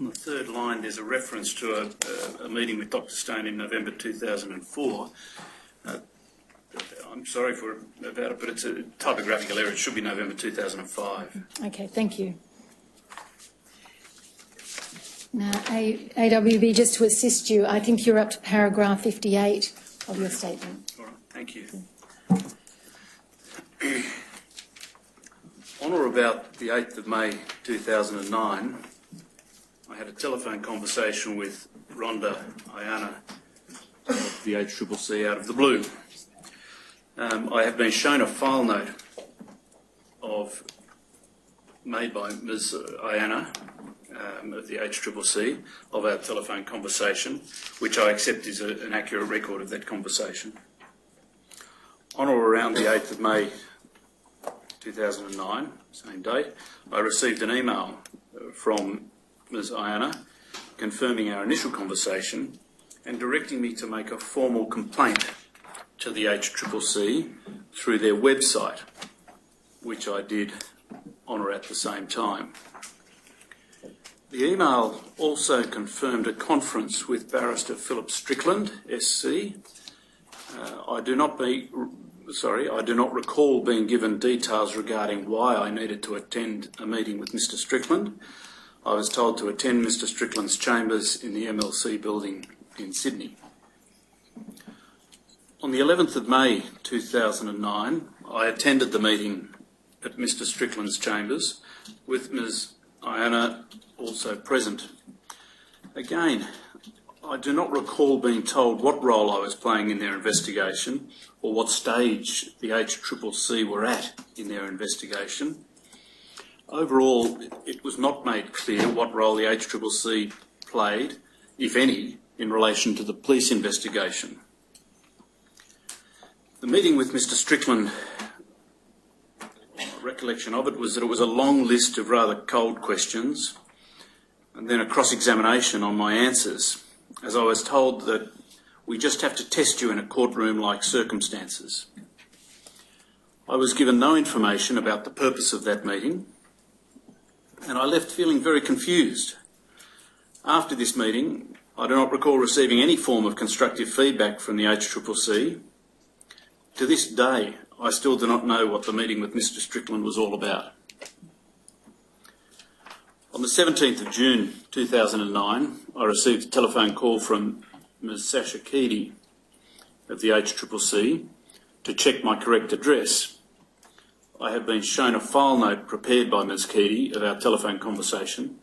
On the third line, there's a reference to a meeting with Dr. Stone in November 2004. I'm sorry about it, but it's a typographical error. It should be November 2005. Okay, thank you. Now, AWB, just to assist you, I think you're up to paragraph 58 of your statement. All right, thank you. On or about the 8th of May 2009, I had a telephone conversation with Rhonda Ayana of the HCCC out of the blue. I have been shown a file note made by Ms Ayana of the HCCC of our telephone conversation, which I accept is an accurate record of that conversation. On or around the 8th of May 2009, same date, I received an email from Ms Ayana confirming our initial conversation and directing me to make a formal complaint to the HCCC through their website, which I did on or at the same time. The email also confirmed a conference with Barrister Philip Strickland, SC. I do not recall being given details regarding why I needed to attend a meeting with Mr Strickland. I was told to attend Mr Strickland's chambers in the MLC building in Sydney. On the 11th of May 2009, I attended the meeting at Mr Strickland's chambers with Ms Ayana also present. Again, I do not recall being told what role I was playing in their investigation or what stage the HCCC were at in their investigation. Overall, it was not made clear what role the HCCC played, if any, in relation to the police investigation. The meeting with Mr Strickland, my recollection of it was that it was a long list of rather cold questions and then a cross-examination on my answers, as I was told that we just have to test you in a courtroom-like circumstances. I was given no information about the purpose of that meeting, and I left feeling very confused. After this meeting, I do not recall receiving any form of constructive feedback from the HCCC. To this day, I still do not know what the meeting with Mr Strickland was all about. On the 17th of June 2009, I received a telephone call from Ms Sasha Keedy of the HCCC to check my correct address. I have been shown a file note prepared by Ms Keedy of our telephone conversation.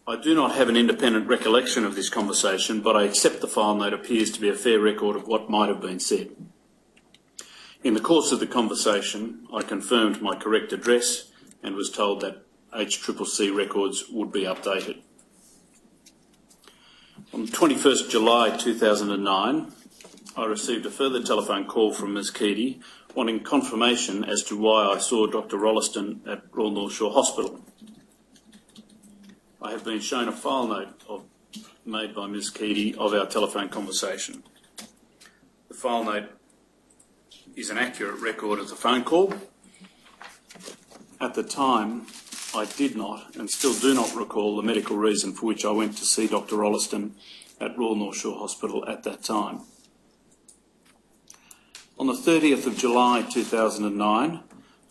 I do not have an independent recollection of this conversation, but I accept the file note appears to be a fair record of what might have been said. In the course of the conversation, I confirmed my correct address and was told that HCCC records would be updated. On 21st July 2009, I received a further telephone call from Ms Keedy wanting confirmation as to why I saw Dr Rolleston at Royal North Shore Hospital. I have been shown a file note made by Ms Keedy of our telephone conversation. The file note is an accurate record of the phone call. At the time, I did not and still do not recall the medical reason for which I went to see Dr Rolleston at Royal North Shore Hospital at that time. On the 30th of July 2009,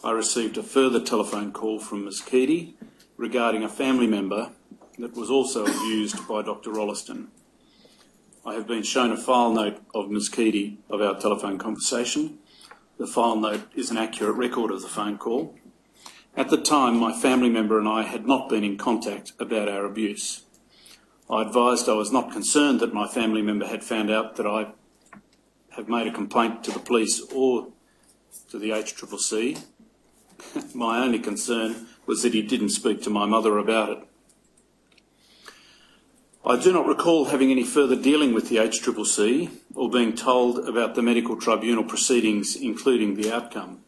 I received a further telephone call from Ms Keedy regarding a family member that was also abused by Dr Rolleston. I have been shown a file note of Ms Keedy of our telephone conversation. The file note is an accurate record of the phone call. At the time, my family member and I had not been in contact about our abuse. I advised I was not concerned that my family member had found out that I have made a complaint to the police or to the HCCC. My only concern was that he didn't speak to my mother about it. I do not recall having any further dealing with the HCCC or being told about the medical tribunal proceedings, including the outcome.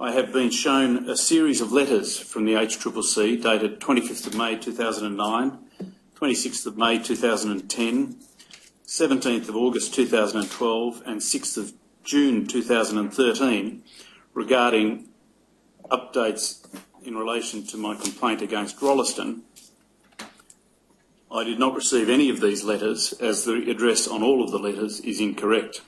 I have been shown a series of letters from the HCCC dated 25th of May 2009, 26th of May 2010, 17th of August 2012 and 6th of June 2013 regarding updates in relation to my complaint against Rolleston, I did not receive any of these letters, as the address on all of the letters is incorrect.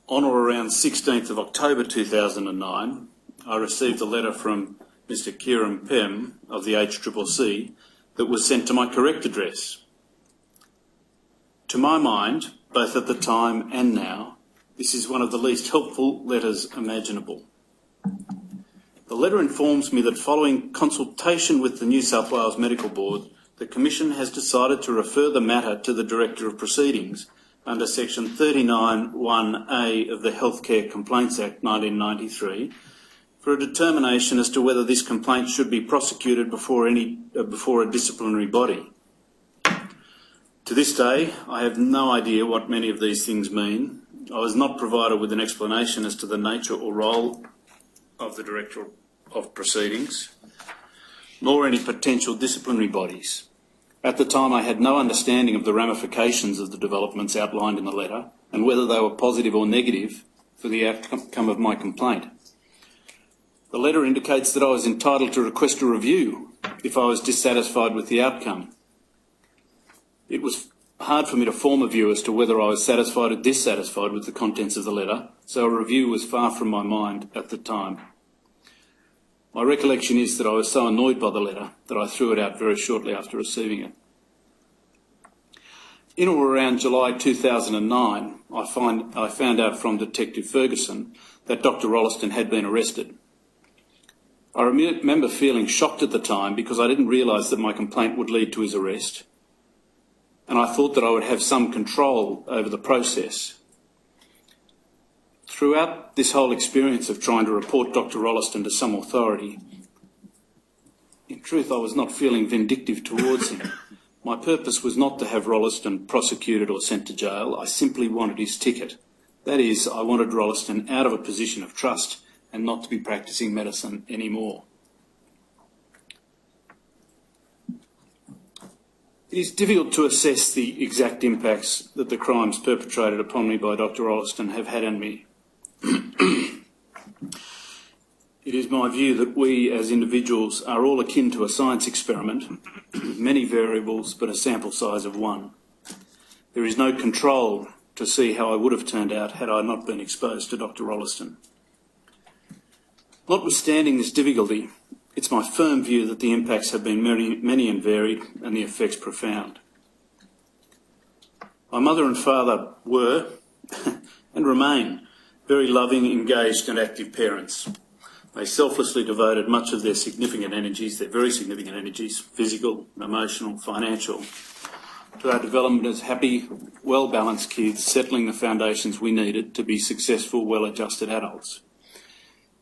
On or around 16th of October 2009, I received a letter from Mr Kieran Pem of the HCCC that was sent to my correct address. To my mind, both at the time and now, this is one of the least helpful letters imaginable. The letter informs me that following consultation with the New South Wales Medical Board, the Commission has decided to refer the matter to the Director of Proceedings under Section 39(1)A of the Healthcare Complaints Act 1993 for a determination as to whether this complaint should be prosecuted before a disciplinary body. To this day, I have no idea what many of these things mean. I was not provided with an explanation as to the nature or role of the Director of Proceedings, nor any potential disciplinary bodies. At the time, I had no understanding of the ramifications of the developments outlined in the letter and whether they were positive or negative for the outcome of my complaint. The letter indicates that I was entitled to request a review if I was dissatisfied with the outcome. It was hard for me to form a view as to whether I was satisfied or dissatisfied with the contents of the letter, so a review was far from my mind at the time. My recollection is that I was so annoyed by the letter that I threw it out very shortly after receiving it. In or around July 2009, I found out from Detective Ferguson that Dr Rolleston had been arrested. I remember feeling shocked at the time because I didn't realise that my complaint would lead to his arrest, and I thought that I would have some control over the process. Throughout this whole experience of trying to report Dr Rolleston to some authority, in truth I was not feeling vindictive towards him. My purpose was not to have Rolleston prosecuted or sent to jail. I simply wanted his ticket. That is, I wanted Rolleston out of a position of trust and not to be practising medicine anymore. It is difficult to assess the exact impacts that the crimes perpetrated upon me by Dr Rolleston have had on me. It is my view that we as individuals are all akin to a science experiment with many variables but a sample size of one. There is no control to see how I would have turned out had I not been exposed to Dr Rolleston. Notwithstanding this difficulty, it's my firm view that the impacts have been many and varied and the effects profound. My mother and father were and remain very loving, engaged and active parents. They selflessly devoted much of their significant energies, their very significant energies, physical, emotional, financial, to our development as happy, well-balanced kids, settling the foundations we needed to be successful, well-adjusted adults.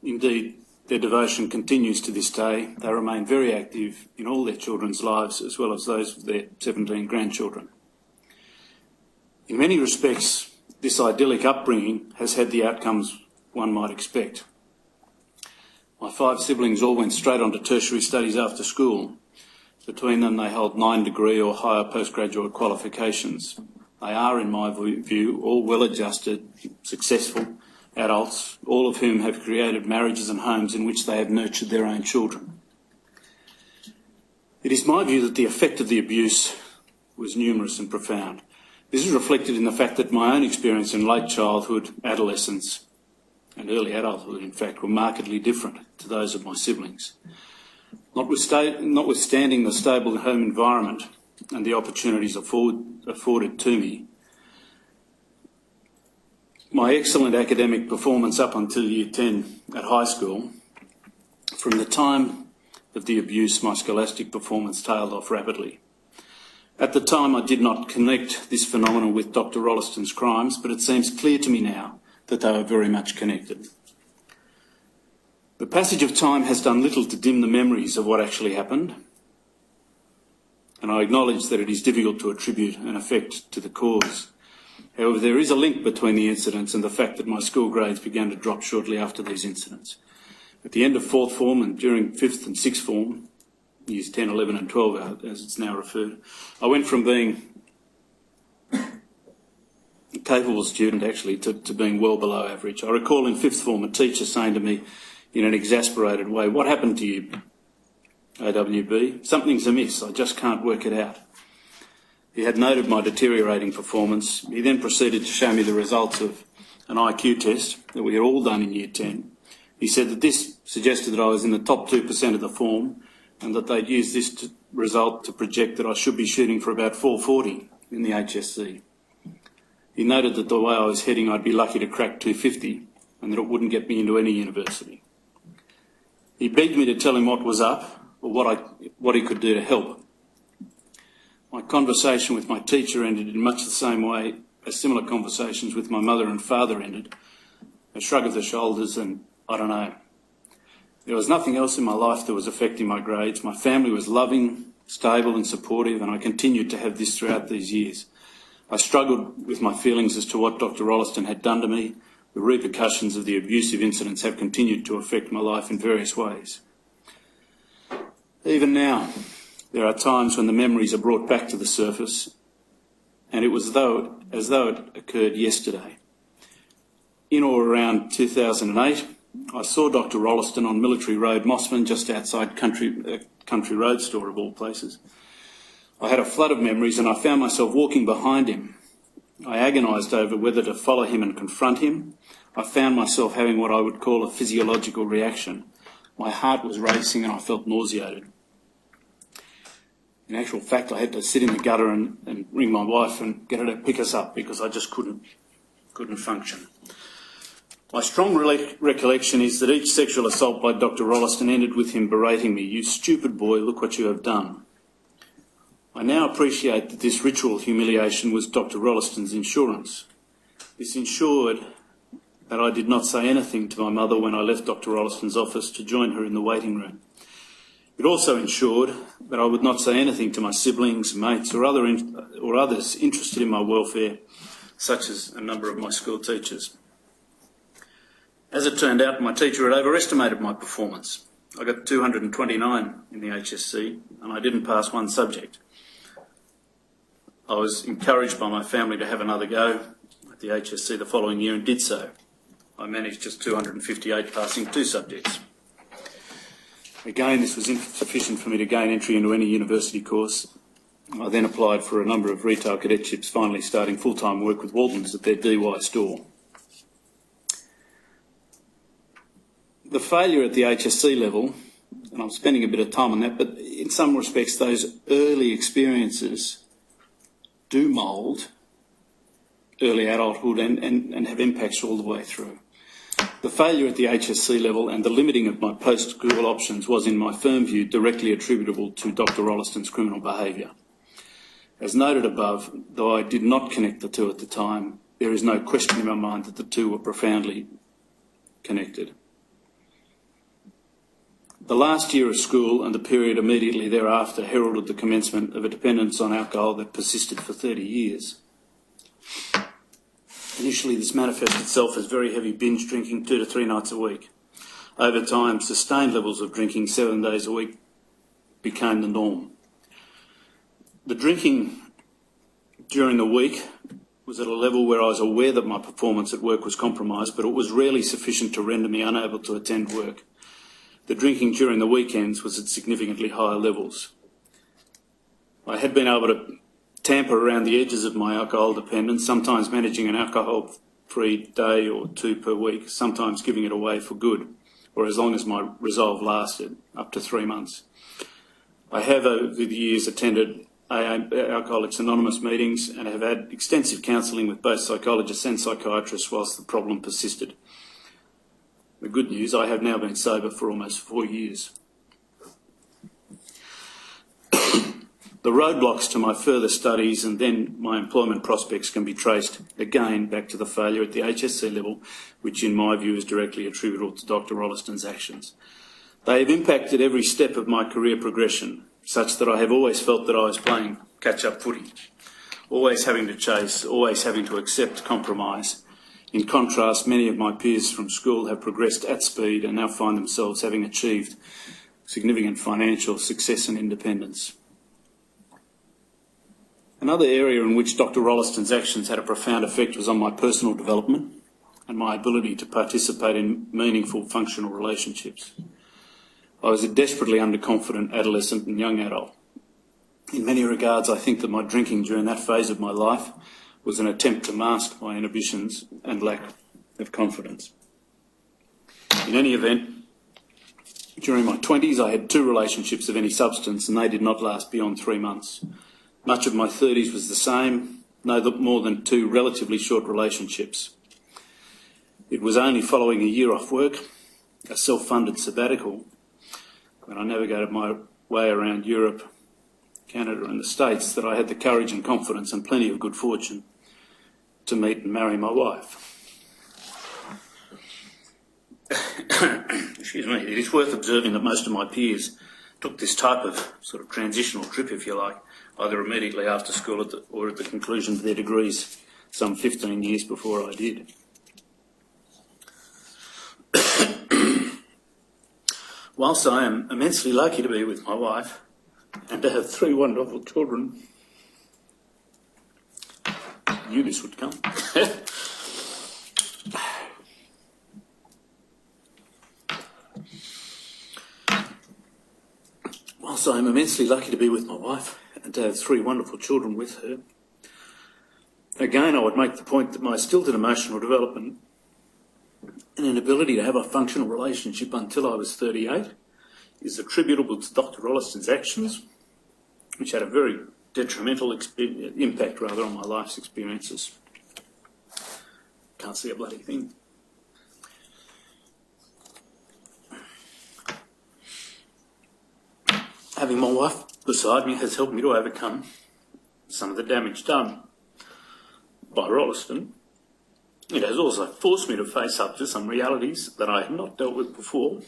Indeed, their devotion continues to this day. They remain very active in all their children's lives, as well as those of their 17 grandchildren. In many respects, this idyllic upbringing has had the outcomes one might expect. My 5 siblings all went straight on to tertiary studies after school. Between them, they hold 9 degree or higher postgraduate qualifications. They are, in my view, all well-adjusted, successful adults, all of whom have created marriages and homes in which they have nurtured their own children. It is my view that the effect of the abuse was numerous and profound. This is reflected in the fact that my own experience in late childhood, adolescence and early adulthood, in fact, were markedly different to those of my siblings. Notwithstanding the stable home environment and the opportunities afforded to me, my excellent academic performance up until Year 10 at high school, from the time of the abuse, my scholastic performance tailed off rapidly. At the time, I did not connect this phenomenon with Dr Rolleston's crimes, but it seems clear to me now that they were very much connected. The passage of time has done little to dim the memories of what actually happened, and I acknowledge that it is difficult to attribute an effect to the cause. However, there is a link between the incidents and the fact that my school grades began to drop shortly after these incidents. At the end of 4th form and during 5th and 6th form, years 10, 11 and 12 as it's now referred, I went from being a capable student actually to being well below average. I recall in 5th form a teacher saying to me, in an exasperated way. "What happened to you, AWB? Something's amiss. I just can't work it out." He had noted my deteriorating performance. He then proceeded to show me the results of an IQ test that we had all done in Year 10. He said that this suggested that I was in the top 2% of the form and that they'd used this result to project that I should be shooting for about 440 in the HSC. He noted that the way I was heading, I'd be lucky to crack 250 and that it wouldn't get me into any university. He begged me to tell him what was up or what he could do to help. My conversation with my teacher ended in much the same way as similar conversations with my mother and father ended. A shrug of the shoulders and I don't know. There was nothing else in my life that was affecting my grades. My family was loving, stable and supportive, and I continued to have this throughout these years. I struggled with my feelings as to what Dr. Rolliston had done to me. The repercussions of the abusive incidents have continued to affect my life in various ways. Even now, there are times when the memories are brought back to the surface, and it was as though it occurred yesterday. In or around 2008, I saw Dr. Rolliston on Military Road, Mossman, just outside Country Road Store of all places. I had a flood of memories and I found myself walking behind him. I agonised over whether to follow him and confront him. I found myself having what I would call a physiological reaction. My heart was racing and I felt nauseated. In actual fact, I had to sit in the gutter and ring my wife and get her to pick us up because I just couldn't function. My strong recollection is that each sexual assault by Dr. Rolliston ended with him berating me, "You stupid boy, look what you have done." I now appreciate that this ritual humiliation was Dr. Rolliston's insurance. This ensured that I did not say anything to my mother when I left Dr. Rolliston's office to join her in the waiting room. It also ensured that I would not say anything to my siblings, mates or others interested in my welfare, such as a number of my school teachers. As it turned out, my teacher had overestimated my performance. I got 229 in the HSC and I didn't pass one subject. I was encouraged by my family to have another go at the HSC the following year and did so. I managed just 258, passing 2 subjects. Again, this was insufficient for me to gain entry into any university course. I then applied for a number of retail cadetships, finally starting full-time work with Waltons at their DY store. The failure at the HSC level, and I'm spending a bit of time on that, but in some respects those early experiences do mould early adulthood and have impacts all the way through. The failure at the HSC level and the limiting of my post-school options was, in my firm view, directly attributable to Dr. Rolliston's criminal behaviour. As noted above, though I did not connect the two at the time, there is no question in my mind that the two were profoundly connected. The last year of school and the period immediately thereafter heralded the commencement of a dependence on alcohol that persisted for 30 years. Initially, this manifested itself as very heavy binge drinking 2 to 3 nights a week. Over time, sustained levels of drinking 7 days a week became the norm. The drinking during the week was at a level where I was aware that my performance at work was compromised, but it was rarely sufficient to render me unable to attend work. The drinking during the weekends was at significantly higher levels. I had been able to tamper around the edges of my alcohol dependence, sometimes managing an alcohol-free day or 2 per week, sometimes giving it away for good, or as long as my resolve lasted, up to 3 months. I have over the years attended Alcoholics Anonymous meetings and have had extensive counselling with both psychologists and psychiatrists whilst the problem persisted. The good news, I have now been sober for almost 4 years. The roadblocks to my further studies and then my employment prospects can be traced again back to the failure at the HSC level, which in my view is directly attributable to Dr. Rolliston's actions. They have impacted every step of my career progression, such that I have always felt that I was playing catch-up footy, always having to chase, always having to accept compromise. In contrast, many of my peers from school have progressed at speed and now find themselves having achieved significant financial success and independence. Another area in which Dr. Rolliston's actions had a profound effect was on my personal development and my ability to participate in meaningful functional relationships. I was a desperately underconfident adolescent and young adult. In many regards, I think that my drinking during that phase of my life was an attempt to mask my inhibitions and lack of confidence. In any event, during my 20s, I had 2 relationships of any substance, and they did not last beyond 3 months. Much of my 30s was the same, no more than 2 relatively short relationships. It was only following a year off work, a self-funded sabbatical, when I navigated my way around Europe, Canada and the States, that I had the courage and confidence and plenty of good fortune to meet and marry my wife. Excuse me. It is worth observing that most of my peers took this type of sort of transitional trip, if you like, either immediately after school or at the conclusion of their degrees some 15 years before I did. Whilst I am immensely lucky to be with my wife and to have 3 wonderful children, I knew this would come. Whilst I am immensely lucky to be with my wife and to have 3 wonderful children with her, again I would make the point that my stilted emotional development and inability to have a functional relationship until I was 38 is attributable to Dr. Rolliston's actions, which had a very detrimental impact on my life's experiences. Can't see a bloody thing. Having my wife beside me has helped me to overcome some of the damage done by Rolliston. It has also forced me to face up to some realities that I had not dealt with before,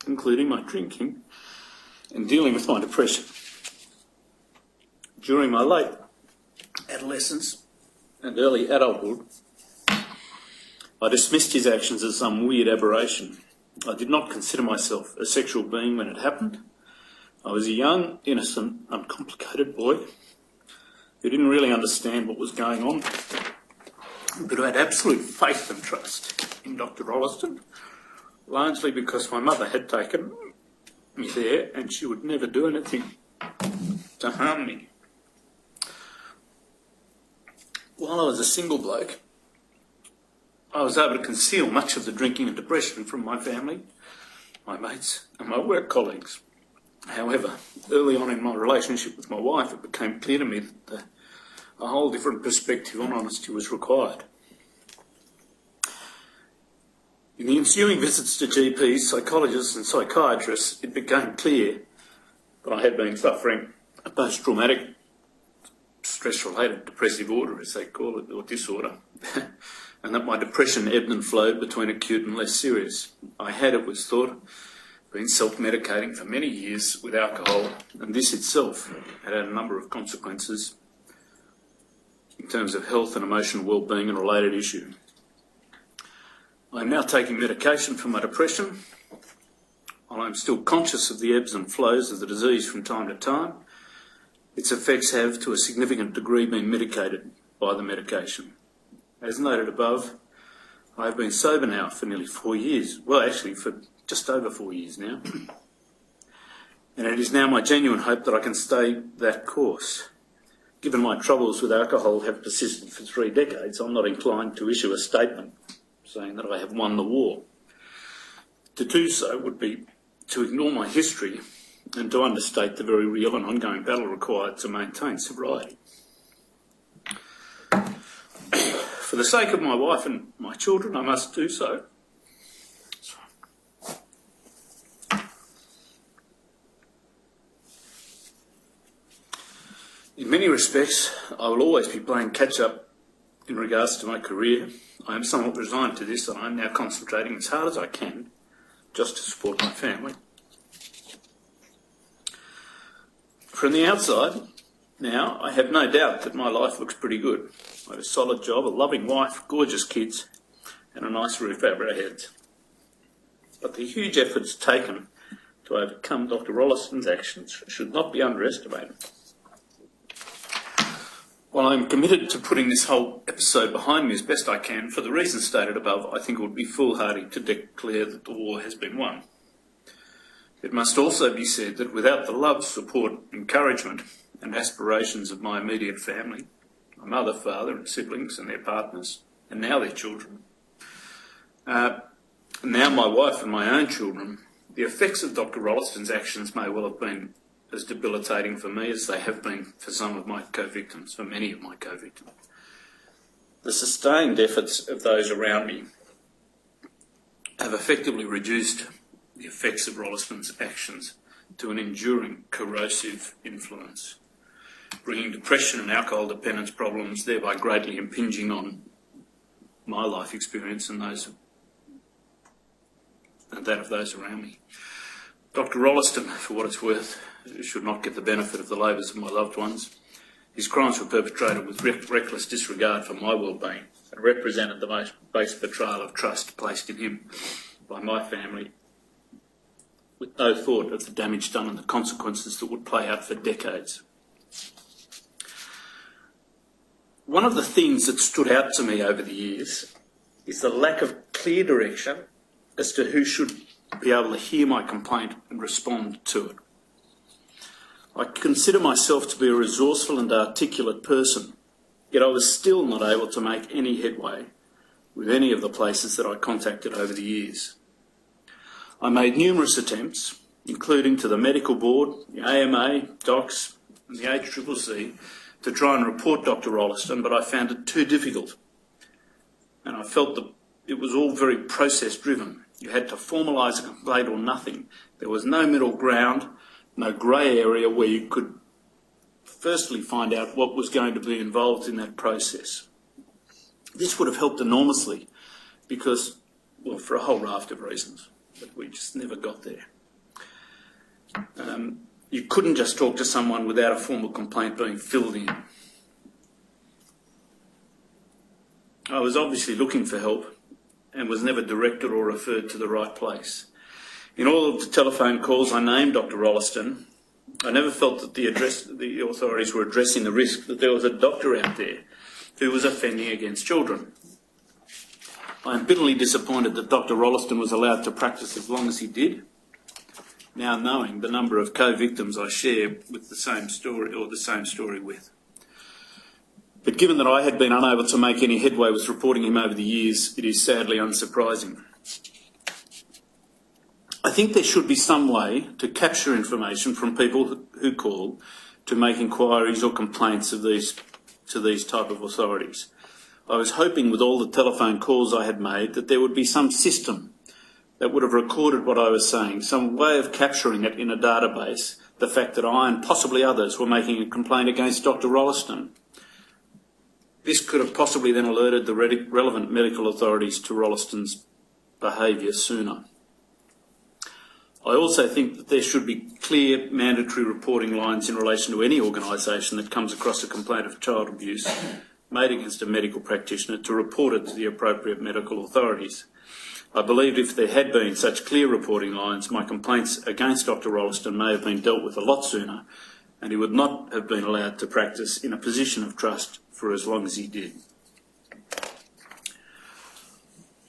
including my drinking and dealing with my depression. During my late adolescence and early adulthood, I dismissed his actions as some weird aberration. I did not consider myself a sexual being when it happened. I was a young, innocent, uncomplicated boy who didn't really understand what was going on, but who had absolute faith and trust in Dr. Rolliston, largely because my mother had taken me there and she would never do anything to harm me. While I was a single bloke, I was able to conceal much of the drinking and depression from my family, my mates and my work colleagues. However, early on in my relationship with my wife, it became clear to me that a whole different perspective on honesty was required. In the ensuing visits to GPs, psychologists and psychiatrists, it became clear that I had been suffering a post-traumatic stress-related depressive order, as they call it, or disorder, and that my depression ebbed and flowed between acute and less serious. I had, it was thought, been self-medicating for many years with alcohol, and this itself had a number of consequences in terms of health and emotional well-being and related issue. I am now taking medication for my depression. While I am still conscious of the ebbs and flows of the disease from time to time, its effects have to a significant degree been mitigated by the medication. As noted above, I have been sober now for nearly 4 years. Well, actually for just over 4 years now. And it is now my genuine hope that I can stay that course. Given my troubles with alcohol have persisted for 3 decades, I'm not inclined to issue a statement saying that I have won the war. To do so would be to ignore my history and to understate the very real and ongoing battle required to maintain sobriety. For the sake of my wife and my children, I must do so. In many respects, I will always be playing catch-up in regards to my career. I am somewhat resigned to this, and I am now concentrating as hard as I can just to support my family. From the outside, now, I have no doubt that my life looks pretty good. I have a solid job, a loving wife, gorgeous kids, and a nice roof over our heads. But the huge efforts taken to overcome Dr. Rolliston's actions should not be underestimated. While I'm committed to putting this whole episode behind me as best I can, for the reasons stated above, I think it would be foolhardy to declare that the war has been won. It must also be said that without the love, support, encouragement and aspirations of my immediate family, my mother, father and siblings and their partners, and now their children, now my wife and my own children, the effects of Dr. Rolliston's actions may well have been as debilitating for me as they have been for some of my co-victims, for many of my co-victims. The sustained efforts of those around me have effectively reduced the effects of Rolliston's actions to an enduring corrosive influence, bringing depression and alcohol dependence problems, thereby greatly impinging on my life experience and that of those around me. Dr. Rolliston, for what it's worth, should not get the benefit of the labours of my loved ones. His crimes were perpetrated with reckless disregard for my well-being and represented the most base betrayal of trust placed in him by my family, with no thought of the damage done and the consequences that would play out for decades. One of the things that stood out to me over the years is the lack of clear direction as to who should be able to hear my complaint and respond to it. I consider myself to be a resourceful and articulate person, yet I was still not able to make any headway with any of the places that I contacted over the years. I made numerous attempts, including to the Medical Board, the AMA, DOCS and the ACCC, to try and report Dr. Rolliston, but I found it too difficult. And I felt that it was all very process-driven. You had to formalise a complaint or nothing. There was no middle ground, no grey area where you could firstly find out what was going to be involved in that process. This would have helped enormously because, well, for a whole raft of reasons, but we just never got there. You couldn't just talk to someone without a formal complaint being filled in. I was obviously looking for help and was never directed or referred to the right place. In all of the telephone calls I named Dr. Rolliston, I never felt that the authorities were addressing the risk that there was a doctor out there who was offending against children. I am bitterly disappointed that Dr. Rolliston was allowed to practice as long as he did, now knowing the number of co-victims I share with the same story with. But given that I had been unable to make any headway with reporting him over the years, it is sadly unsurprising. I think there should be some way to capture information from people who call to make inquiries or complaints to these type of authorities. I was hoping with all the telephone calls I had made that there would be some system that would have recorded what I was saying, some way of capturing it in a database, the fact that I and possibly others were making a complaint against Dr. Rolliston. This could have possibly then alerted the relevant medical authorities to Rolliston's behaviour sooner. I also think that there should be clear mandatory reporting lines in relation to any organisation that comes across a complaint of child abuse made against a medical practitioner to report it to the appropriate medical authorities. I believe if there had been such clear reporting lines, my complaints against Dr. Rolliston may have been dealt with a lot sooner and he would not have been allowed to practice in a position of trust for as long as he did.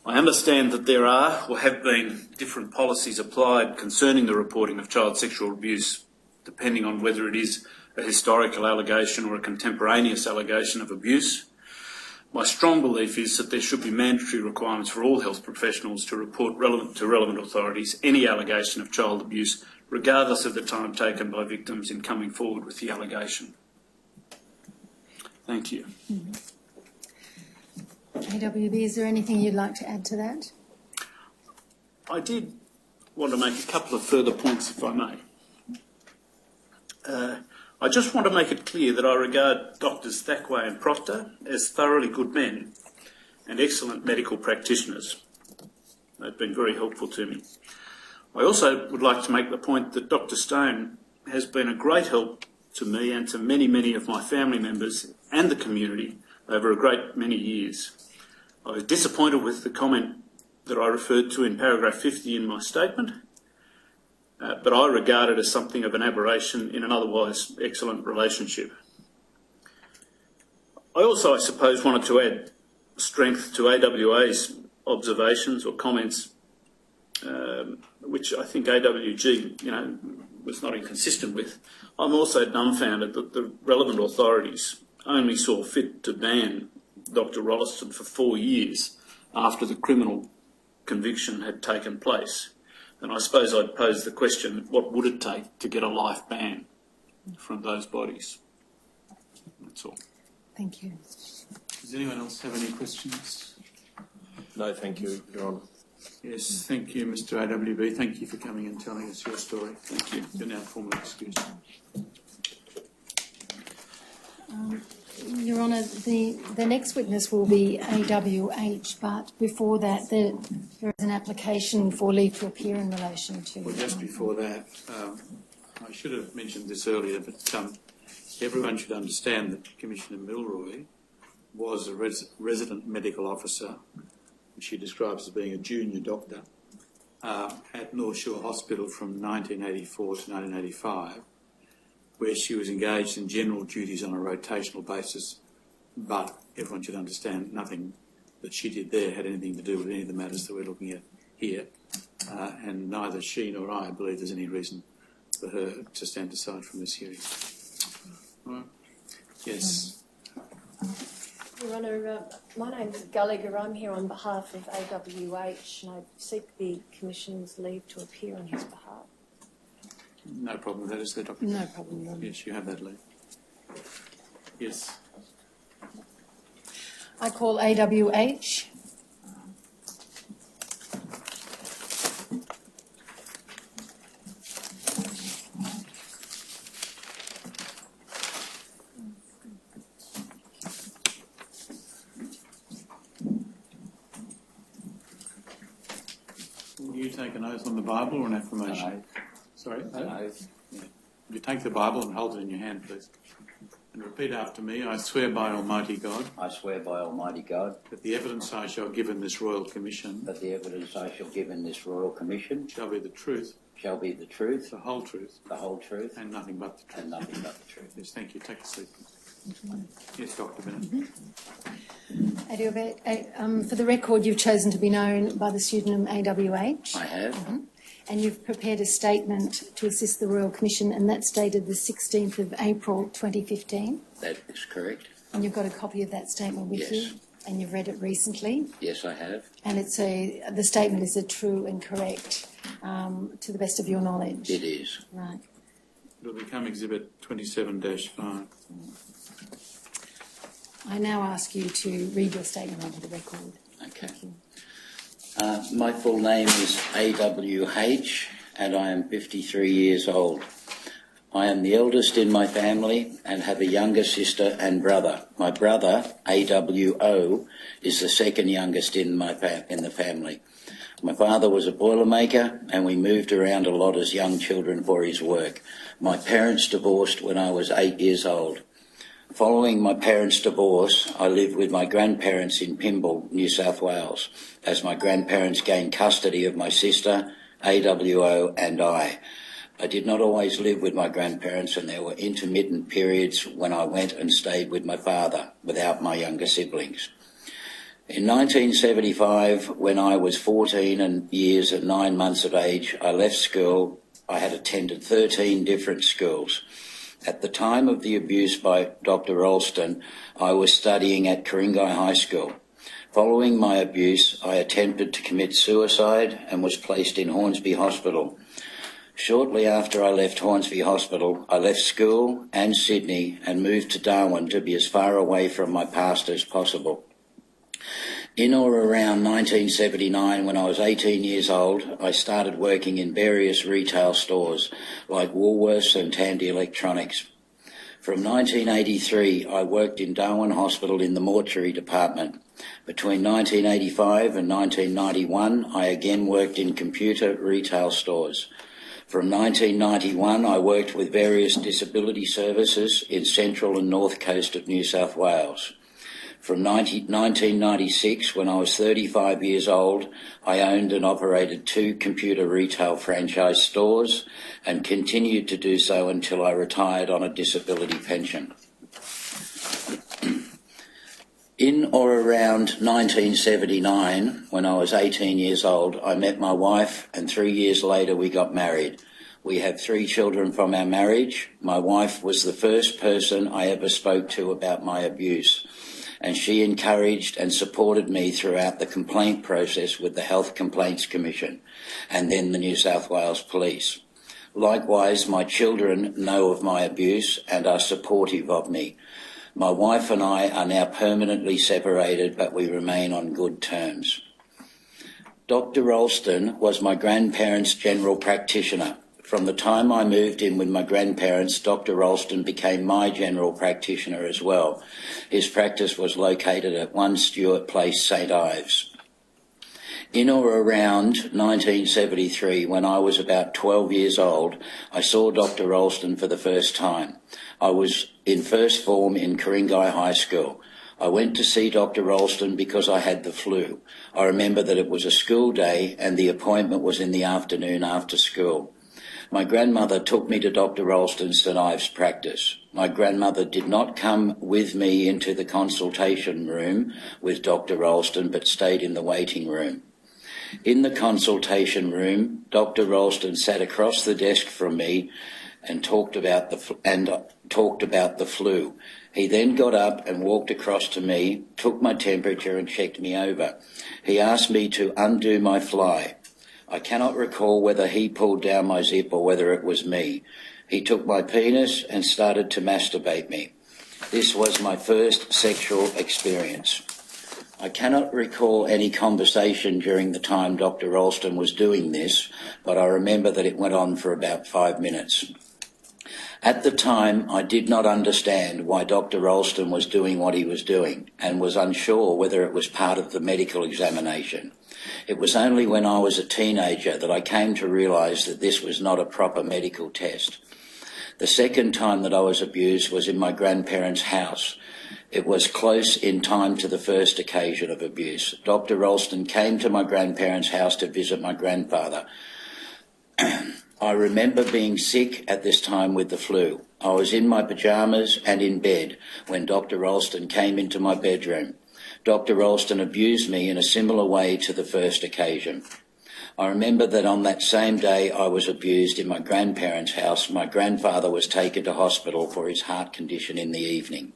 I understand that there are or have been different policies applied concerning the reporting of child sexual abuse, depending on whether it is a historical allegation or a contemporaneous allegation of abuse. My strong belief is that there should be mandatory requirements for all health professionals to report to relevant authorities any allegation of child abuse, regardless of the time taken by victims in coming forward with the allegation. Thank you. AWB, is there anything you'd like to add to that? I did want to make a couple of further points, if I may. I just want to make it clear that I regard Doctors Thackway and Proctor as thoroughly good men and excellent medical practitioners. They've been very helpful to me. I also would like to make the point that Dr. Stone has been a great help to me and to many, many of my family members and the community over a great many years. I was disappointed with the comment that I referred to in paragraph 50 in my statement, but I regard it as something of an aberration in an otherwise excellent relationship. I also, I suppose, wanted to add strength to AWA's observations or comments, which I think AWG, was not inconsistent with. I'm also dumbfounded that the relevant authorities only saw fit to ban Dr. Rolleston for 4 years after the criminal conviction had taken place. And I suppose I'd pose the question, what would it take to get a life ban from those bodies? That's all. Thank you. Does anyone else have any questions? No, thank you, Your Honour. Yes, thank you, Mr. AWB. Thank you for coming and telling us your story. Thank you. You're now formally excused. Your Honour, the next witness will be AWH, but before that there is an application for leave to appear in relation to... Well, just before that, I should have mentioned this earlier, but everyone should understand that Commissioner Milroy was a resident medical officer, which she describes as being a junior doctor, at North Shore Hospital from 1984 to 1985, where she was engaged in general duties on a rotational basis, but everyone should understand nothing that she did there had anything to do with any of the matters that we're looking at here, and neither she nor I believe there's any reason for her to stand aside from this hearing. Right. Yes. Your Honour, my name's Gallagher. I'm here on behalf of AWH and I seek the Commission's leave to appear on his behalf. No problem with that, is there, Doctor? No problem, Your Honour. Yes, you have that leave. Yes. I call AWH. Will you take an oath on the Bible or an affirmation? An oath. Sorry? An oath. Yeah. You take the Bible and hold it in your hand, please. And repeat after me. I swear by Almighty God I swear by Almighty God that the evidence I shall give in this Royal Commission that the evidence I shall give in this Royal Commission shall be the truth, shall be the truth, the whole truth, the whole truth, and nothing but the truth. and nothing but the truth. Yes, thank you. Take a seat. Yes, Dr. Bennett. For the record, you've chosen to be known by the pseudonym AWH. I have. And you've prepared a statement to assist the Royal Commission, and that's dated the 16th of April 2015. That is correct. And you've got a copy of that statement with Yes. you, and you've read it recently. Yes, I have. And the statement is true and correct to the best of your knowledge. It is. Right. It will become Exhibit 27-5. I now ask you to read your statement onto the record. Okay. My full name is AWH and I am 53 years old. I am the eldest in my family and have a younger sister and brother. My brother, AWO, is the second youngest in the family. My father was a boilermaker and we moved around a lot as young children for his work. My parents divorced when I was 8 years old. Following my parents' divorce, I lived with my grandparents in Pymble, New South Wales, as my grandparents gained custody of my sister, AWO, and I. I did not always live with my grandparents, and there were intermittent periods when I went and stayed with my father, without my younger siblings. In 1975, when I was 14 years and 9 months of age, I left school. I had attended 13 different schools. At the time of the abuse by Dr. Rolleston, I was studying at Ku-ring-gai High School. Following my abuse, I attempted to commit suicide and was placed in Hornsby Hospital. Shortly after I left Hornsby Hospital, I left school and Sydney and moved to Darwin to be as far away from my past as possible. In or around 1979, when I was 18 years old, I started working in various retail stores like Woolworths and Tandy Electronics. From 1983, I worked in Darwin Hospital in the mortuary department. Between 1985 and 1991, I again worked in computer retail stores. From 1991, I worked with various disability services in central and north coast of New South Wales. From 1996, when I was 35 years old, I owned and operated 2 computer retail franchise stores and continued to do so until I retired on a disability pension. In or around 1979, when I was 18 years old, I met my wife, and 3 years later we got married. We have 3 children from our marriage. My wife was the first person I ever spoke to about my abuse, and she encouraged and supported me throughout the complaint process with the Health Complaints Commission and then the New South Wales Police. Likewise, my children know of my abuse and are supportive of me. My wife and I are now permanently separated, but we remain on good terms. Dr. Ralston was my grandparents' general practitioner. From the time I moved in with my grandparents, Dr. Ralston became my general practitioner as well. His practice was located at 1 Stewart Place, St Ives. In or around 1973, when I was about 12 years old, I saw Dr. Ralston for the first time. I was in first form in Ku-ring-gai High School. I went to see Dr. Ralston because I had the flu. I remember that it was a school day and the appointment was in the afternoon after school. My grandmother took me to Dr. Ralston's St Ives practice. My grandmother did not come with me into the consultation room with Dr. Ralston, but stayed in the waiting room. In the consultation room, Dr. Ralston sat across the desk from me and talked about the flu. He then got up and walked across to me, took my temperature and checked me over. He asked me to undo my fly. I cannot recall whether he pulled down my zip or whether it was me. He took my penis and started to masturbate me. This was my first sexual experience. I cannot recall any conversation during the time Dr. Ralston was doing this, but I remember that it went on for about 5 minutes. At the time, I did not understand why Dr. Ralston was doing what he was doing and was unsure whether it was part of the medical examination. It was only when I was a teenager that I came to realise that this was not a proper medical test. The second time that I was abused was in my grandparents' house. It was close in time to the first occasion of abuse. Dr. Ralston came to my grandparents' house to visit my grandfather. I remember being sick at this time with the flu. I was in my pyjamas and in bed when Dr. Ralston came into my bedroom. Dr. Ralston abused me in a similar way to the first occasion. I remember that on that same day I was abused in my grandparents' house. My grandfather was taken to hospital for his heart condition in the evening.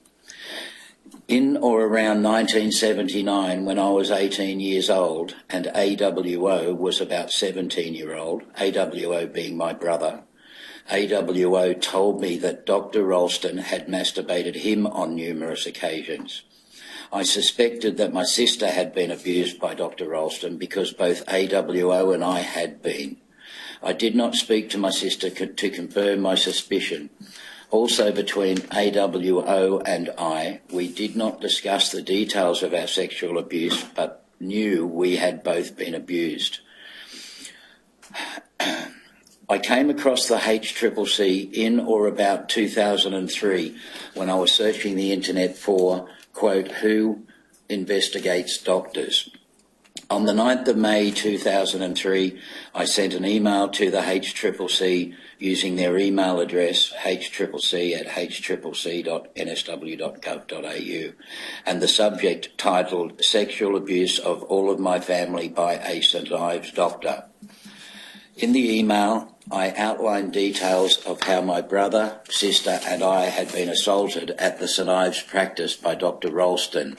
In or around 1979, when I was 18 years old and AWO was about 17-year-old, AWO being my brother, AWO told me that Dr. Ralston had masturbated him on numerous occasions. I suspected that my sister had been abused by Dr. Ralston because both AWO and I had been. I did not speak to my sister to confirm my suspicion. Also, between AWO and I, we did not discuss the details of our sexual abuse, but knew we had both been abused. I came across the HCCC in or about 2003 when I was searching the internet for, quote, who investigates doctors. On the 9th of May 2003, I sent an email to the HCCC using their email address, hccc@hccc.nsw.gov.au, and the subject titled Sexual Abuse of All of My Family by a St Ives Doctor. In the email, I outlined details of how my brother, sister and I had been assaulted at the St Ives practice by Dr. Ralston.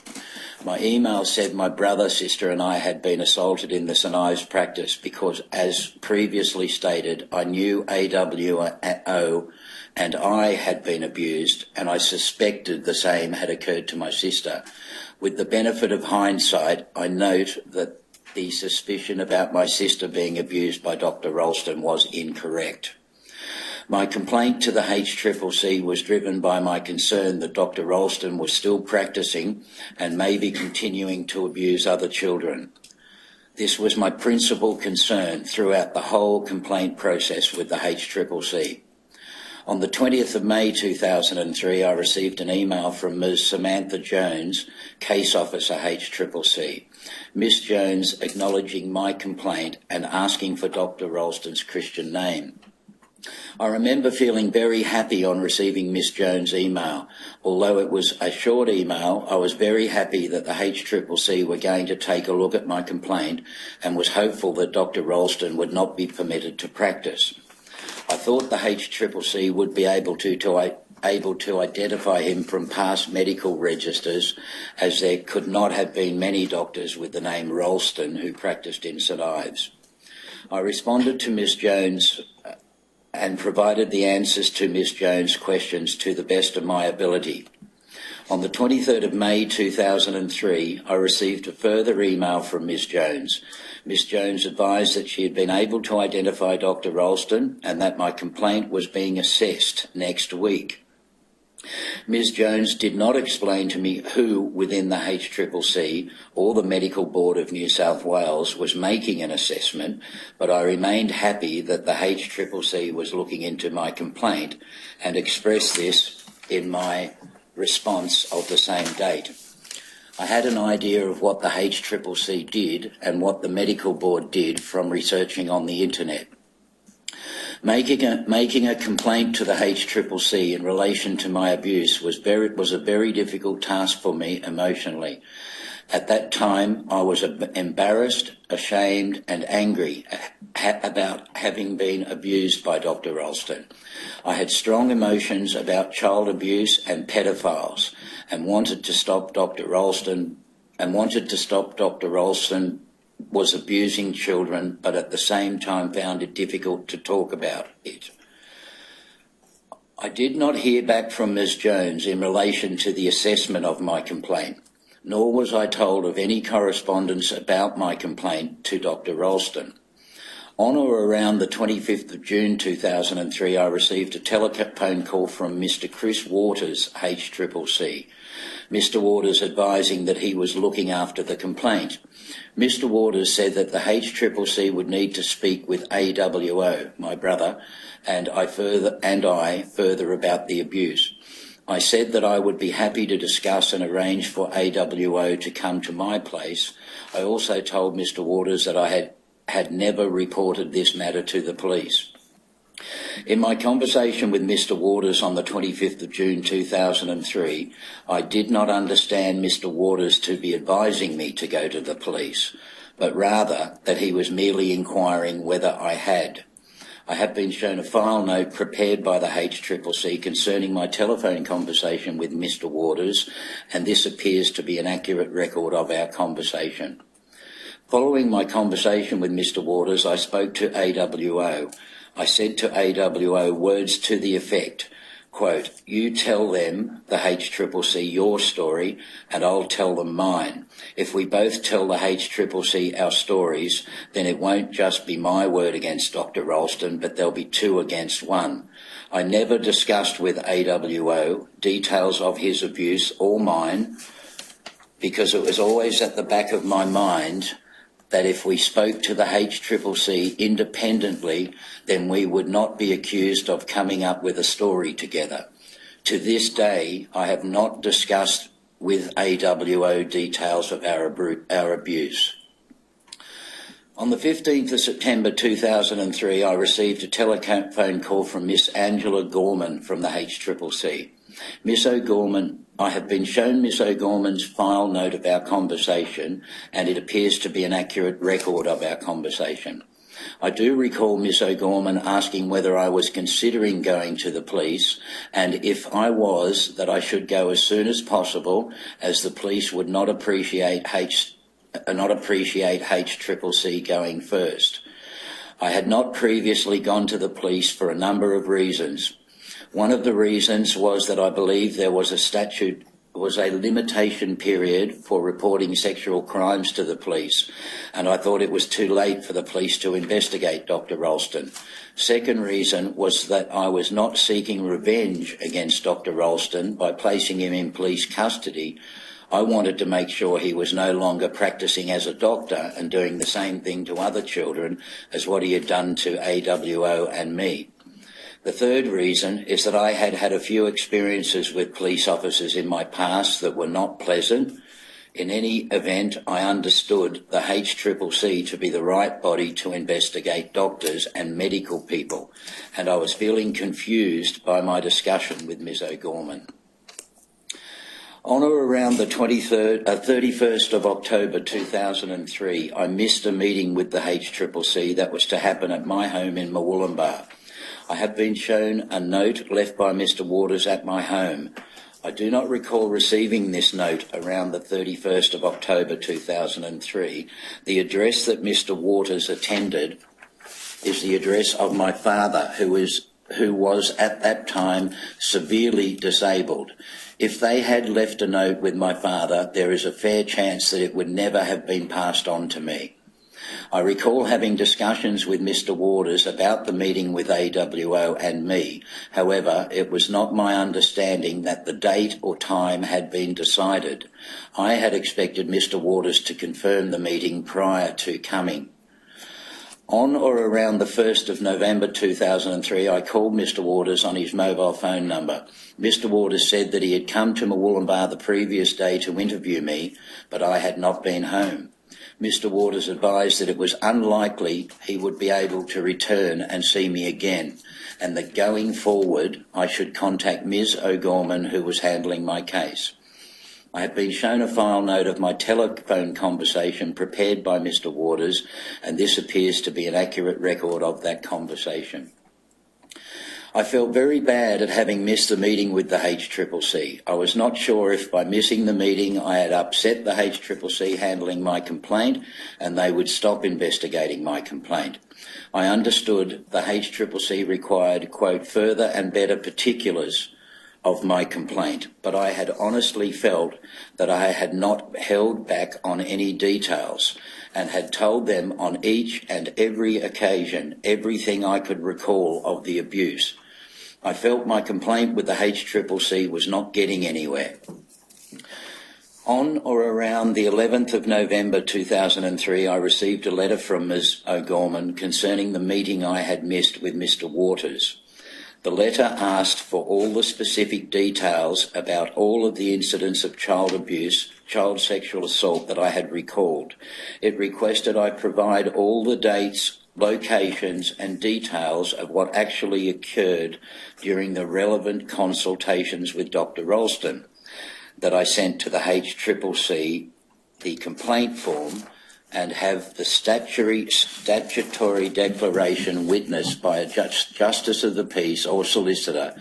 My email said my brother, sister and I had been assaulted in the St Ives practice because, as previously stated, I knew AWO and I had been abused, and I suspected the same had occurred to my sister. With the benefit of hindsight, I note that the suspicion about my sister being abused by Dr. Ralston was incorrect. My complaint to the HCCC was driven by my concern that Dr. Ralston was still practising and maybe continuing to abuse other children. This was my principal concern throughout the whole complaint process with the HCCC. On the 20th of May 2003, I received an email from Ms. Samantha Jones, Case Officer HCCC. Ms. Jones acknowledging my complaint and asking for Dr. Ralston's Christian name. I remember feeling very happy on receiving Miss Jones' email. Although it was a short email, I was very happy that the HCCC were going to take a look at my complaint and was hopeful that Dr. Ralston would not be permitted to practice. I thought the HCCC would be able to identify him from past medical registers, as there could not have been many doctors with the name Ralston who practiced in St Ives. I responded to Miss Jones and provided the answers to Miss Jones' questions to the best of my ability. On the 23rd of May 2003, I received a further email from Miss Jones. Miss Jones advised that she had been able to identify Dr. Ralston and that my complaint was being assessed next week. Ms Jones did not explain to me who within the HCCC or the Medical Board of New South Wales was making an assessment, but I remained happy that the HCCC was looking into my complaint and expressed this in my response of the same date. I had an idea of what the HCCC did and what the Medical Board did from researching on the internet. Making a complaint to the HCCC in relation to my abuse was a very difficult task for me emotionally. At that time, I was embarrassed, ashamed and angry about having been abused by Dr. Ralston. I had strong emotions about child abuse and pedophiles and wanted to stop Dr. Ralston was abusing children, but at the same time found it difficult to talk about it. I did not hear back from Ms Jones in relation to the assessment of my complaint, nor was I told of any correspondence about my complaint to Dr. Ralston. On or around the 25th of June 2003, I received a telephone call from Mr Chris Waters, HCCC. Mr Waters advising that he was looking after the complaint. Mr Waters said that the HCCC would need to speak with AWO, my brother, and I further about the abuse. I said that I would be happy to discuss and arrange for AWO to come to my place. I also told Mr Waters that I had never reported this matter to the police. In my conversation with Mr Waters on the 25th of June 2003, I did not understand Mr Waters to be advising me to go to the police, but rather that he was merely inquiring whether I had. I have been shown a file note prepared by the HCCC concerning my telephone conversation with Mr Waters, and this appears to be an accurate record of our conversation. Following my conversation with Mr Waters, I spoke to AWO. I said to AWO words to the effect, quote, "You tell them, the HCCC, your story, and I'll tell them mine. If we both tell the HCCC our stories, then it won't just be my word against Dr. Ralston, but there'll be two against one." I never discussed with AWO details of his abuse or mine, because it was always at the back of my mind that if we spoke to the HCCC independently, then we would not be accused of coming up with a story together. To this day, I have not discussed with AWO details of our abuse. On the 15th of September 2003, I received a telephone call from Miss Angela Gorman from the HCCC. Miss O'Gorman, I have been shown Miss O'Gorman's file note of our conversation, and it appears to be an accurate record of our conversation. I do recall Miss O'Gorman asking whether I was considering going to the police, and if I was, that I should go as soon as possible, as the police would not appreciate HCCC going first. I had not previously gone to the police for a number of reasons. One of the reasons was that I believe there was a limitation period for reporting sexual crimes to the police, and I thought it was too late for the police to investigate Dr. Ralston. Second reason was that I was not seeking revenge against Dr. Ralston by placing him in police custody. I wanted to make sure he was no longer practicing as a doctor and doing the same thing to other children as what he had done to AWO and me. The third reason is that I had had a few experiences with police officers in my past that were not pleasant. In any event, I understood the HCCC to be the right body to investigate doctors and medical people, and I was feeling confused by my discussion with Ms O'Gorman. On or around the 31st of October 2003, I missed a meeting with the HCCC that was to happen at my home in Murwillumbah. I have been shown a note left by Mr Waters at my home. I do not recall receiving this note around the 31st of October 2003. The address that Mr Waters attended is the address of my father, who was at that time severely disabled. If they had left a note with my father, there is a fair chance that it would never have been passed on to me. I recall having discussions with Mr Waters about the meeting with AWO and me. However, it was not my understanding that the date or time had been decided. I had expected Mr Waters to confirm the meeting prior to coming. On or around the 1st of November 2003, I called Mr Waters on his mobile phone number. Mr Waters said that he had come to Murwillumbah the previous day to interview me, but I had not been home. Mr Waters advised that it was unlikely he would be able to return and see me again, and that going forward I should contact Ms O'Gorman, who was handling my case. I have been shown a file note of my telephone conversation prepared by Mr Waters, and this appears to be an accurate record of that conversation. I felt very bad at having missed the meeting with the HCCC. I was not sure if by missing the meeting I had upset the HCCC handling my complaint and they would stop investigating my complaint. I understood the HCCC required, quote, further and better particulars of my complaint, but I had honestly felt that I had not held back on any details and had told them on each and every occasion everything I could recall of the abuse. I felt my complaint with the HCCC was not getting anywhere. On or around the 11th of November 2003, I received a letter from Ms O'Gorman concerning the meeting I had missed with Mr Waters. The letter asked for all the specific details about all of the incidents of child abuse, child sexual assault that I had recalled. It requested I provide all the dates, locations and details of what actually occurred during the relevant consultations with Dr Ralston, that I sent to the HCCC the complaint form and have the statutory declaration witnessed by a Justice of the Peace or solicitor,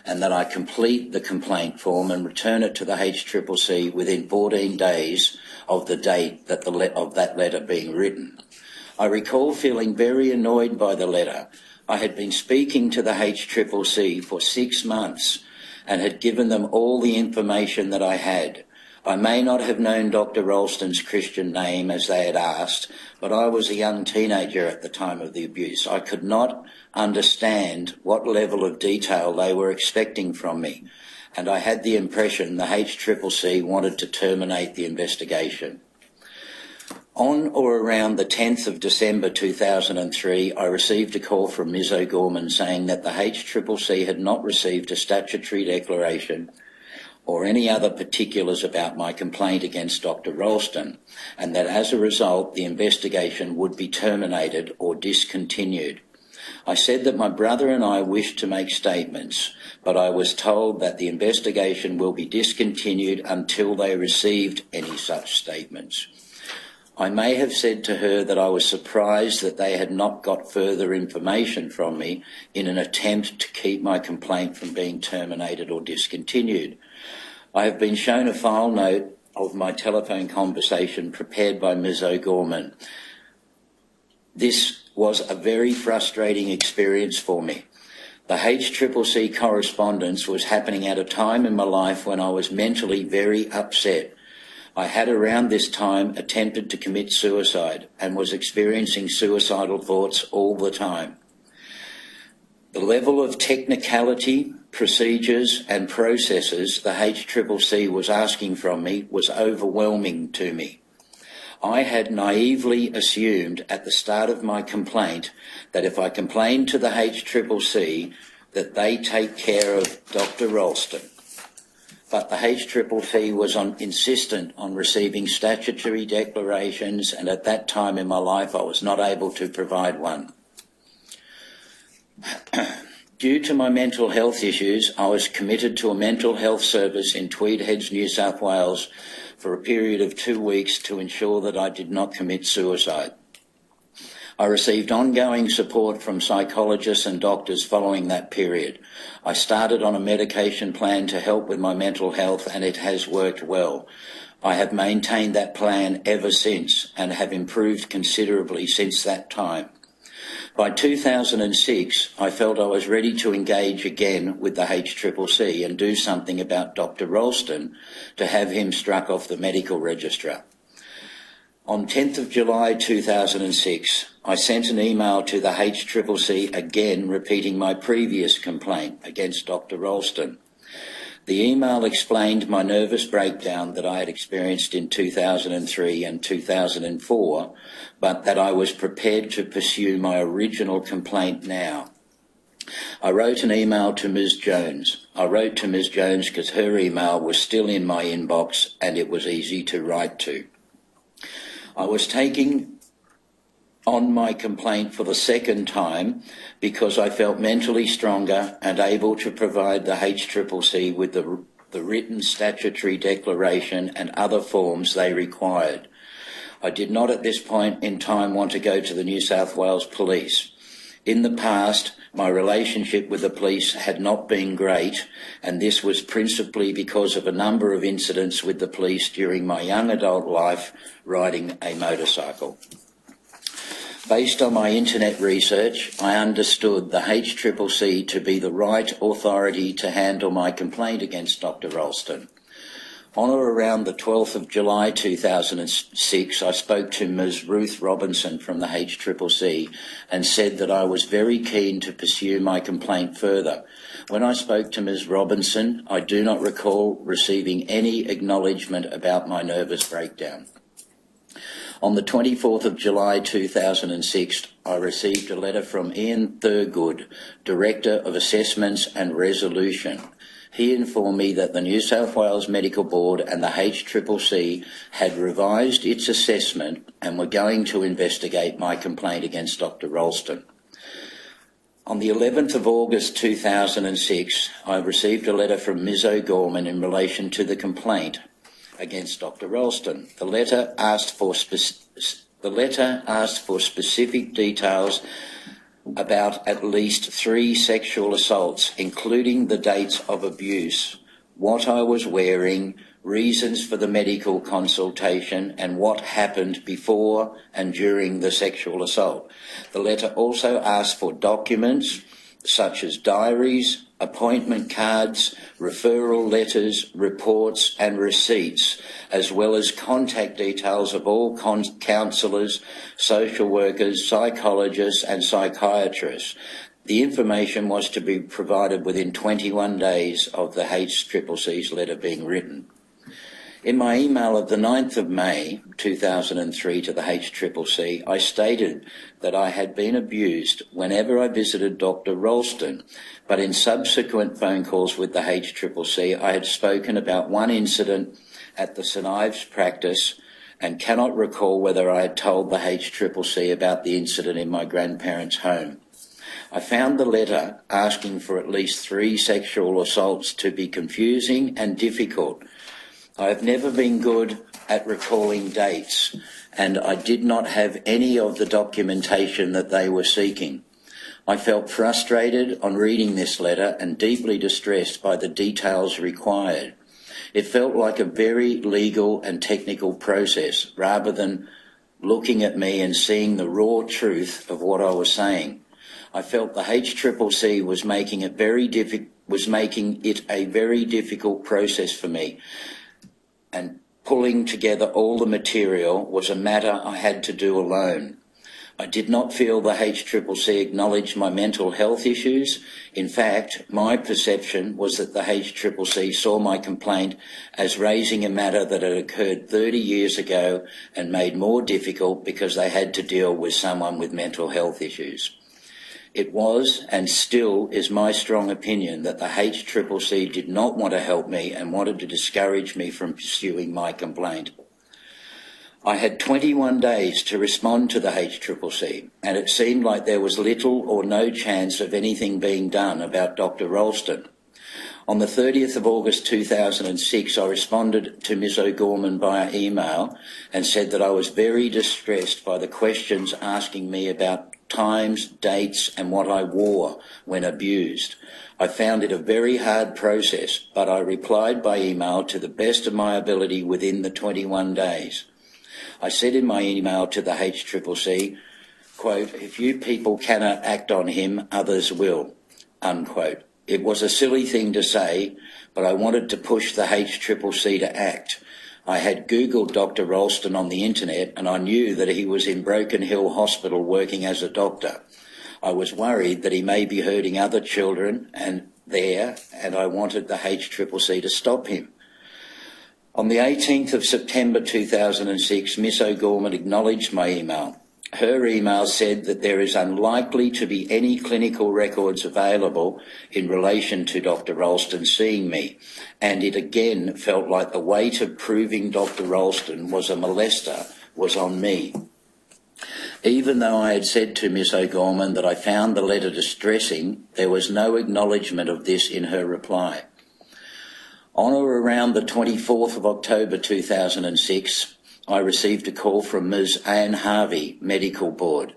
and that I complete the complaint form and return it to the HCCC within 14 days of the date that of that letter being written. I recall feeling very annoyed by the letter. I had been speaking to the HCCC for 6 months and had given them all the information that I had. I may not have known Dr Ralston's Christian name as they had asked, but I was a young teenager at the time of the abuse. I could not understand what level of detail they were expecting from me, and I had the impression the HCCC wanted to terminate the investigation. On or around the 10th of December 2003, I received a call from Ms O'Gorman saying that the HCCC had not received a statutory declaration or any other particulars about my complaint against Dr Ralston, and that as a result the investigation would be terminated or discontinued. I said that my brother and I wished to make statements, but I was told that the investigation will be discontinued until they received any such statements. I may have said to her that I was surprised that they had not got further information from me in an attempt to keep my complaint from being terminated or discontinued. I have been shown a file note of my telephone conversation prepared by Ms O'Gorman. This was a very frustrating experience for me. The HCCC correspondence was happening at a time in my life when I was mentally very upset. I had around this time attempted to commit suicide and was experiencing suicidal thoughts all the time. The level of technicality, procedures and processes the HCCC was asking from me was overwhelming to me. I had naively assumed at the start of my complaint that if I complained to the HCCC that they take care of Dr Ralston. but the HCCC was insistent on receiving statutory declarations, and at that time in my life I was not able to provide one. Due to my mental health issues, I was committed to a mental health service in Tweed Heads, New South Wales for a period of 2 weeks to ensure that I did not commit suicide. I received ongoing support from psychologists and doctors following that period. I started on a medication plan to help with my mental health, and it has worked well. I have maintained that plan ever since and have improved considerably since that time. By 2006, I felt I was ready to engage again with the HCCC and do something about Dr. Ralston to have him struck off the medical register. On 10th of July 2006, I sent an email to the HCCC again repeating my previous complaint against Dr. Ralston. The email explained my nervous breakdown that I had experienced in 2003 and 2004, but that I was prepared to pursue my original complaint now. I wrote an email to Ms. Jones. I wrote to Ms. Jones because her email was still in my inbox and it was easy to write to. I was taking on my complaint for the second time because I felt mentally stronger and able to provide the HCCC with the written statutory declaration and other forms they required. I did not at this point in time want to go to the New South Wales Police. In the past, my relationship with the police had not been great, and this was principally because of a number of incidents with the police during my young adult life riding a motorcycle. Based on my internet research, I understood the HCCC to be the right authority to handle my complaint against Dr. Ralston. On or around the 12th of July 2006, I spoke to Ms. Ruth Robinson from the HCCC and said that I was very keen to pursue my complaint further. When I spoke to Ms. Robinson, I do not recall receiving any acknowledgement about my nervous breakdown. On the 24th of July 2006, I received a letter from Ian Thurgood, Director of Assessments and Resolution. He informed me that the New South Wales Medical Board and the HCCC had revised its assessment and were going to investigate my complaint against Dr. Ralston. On the 11th of August 2006, I received a letter from Ms. O'Gorman in relation to the complaint against Dr. Ralston. The letter asked for specific details about at least 3 sexual assaults, including the dates of abuse, what I was wearing, reasons for the medical consultation, and what happened before and during the sexual assault. The letter also asked for documents such as diaries, appointment cards, referral letters, reports and receipts, as well as contact details of all counsellors, social workers, psychologists and psychiatrists. The information was to be provided within 21 days of the HCCC's letter being written. In my email of the 9th of May 2003 to the HCCC, I stated that I had been abused whenever I visited Dr. Ralston, but in subsequent phone calls with the HCCC, I had spoken about one incident at the St Ives practice and cannot recall whether I had told the HCCC about the incident in my grandparents' home. I found the letter asking for at least 3 sexual assaults to be confusing and difficult. I have never been good at recalling dates, and I did not have any of the documentation that they were seeking. I felt frustrated on reading this letter and deeply distressed by the details required. It felt like a very legal and technical process rather than looking at me and seeing the raw truth of what I was saying. I felt the HCCC was making it a very difficult process for me, and pulling together all the material was a matter I had to do alone. I did not feel the HCCC acknowledged my mental health issues. In fact, my perception was that the HCCC saw my complaint as raising a matter that had occurred 30 years ago and made more difficult because they had to deal with someone with mental health issues. It was and still is my strong opinion that the HCCC did not want to help me and wanted to discourage me from pursuing my complaint. I had 21 days to respond to the HCCC, and it seemed like there was little or no chance of anything being done about Dr. Ralston. On the 30th of August 2006, I responded to Ms O'Gorman via email and said that I was very distressed by the questions asking me about times, dates and what I wore when abused. I found it a very hard process, but I replied by email to the best of my ability within the 21 days. I said in my email to the HCCC, quote, "If you people cannot act on him, others will," unquote. It was a silly thing to say, but I wanted to push the HCCC to act. I had Googled Dr. Ralston on the internet and I knew that he was in Broken Hill Hospital working as a doctor. I was worried that he may be hurting other children and I wanted the HCCC to stop him. On the 18th of September 2006, Ms O'Gorman acknowledged my email. Her email said that there is unlikely to be any clinical records available in relation to Dr. Ralston seeing me, and it again felt like the weight of proving Dr. Ralston was a molester was on me. Even though I had said to Ms O'Gorman that I found the letter distressing, there was no acknowledgement of this in her reply. On or around the 24th of October 2006, I received a call from Ms Anne Harvey, Medical Board.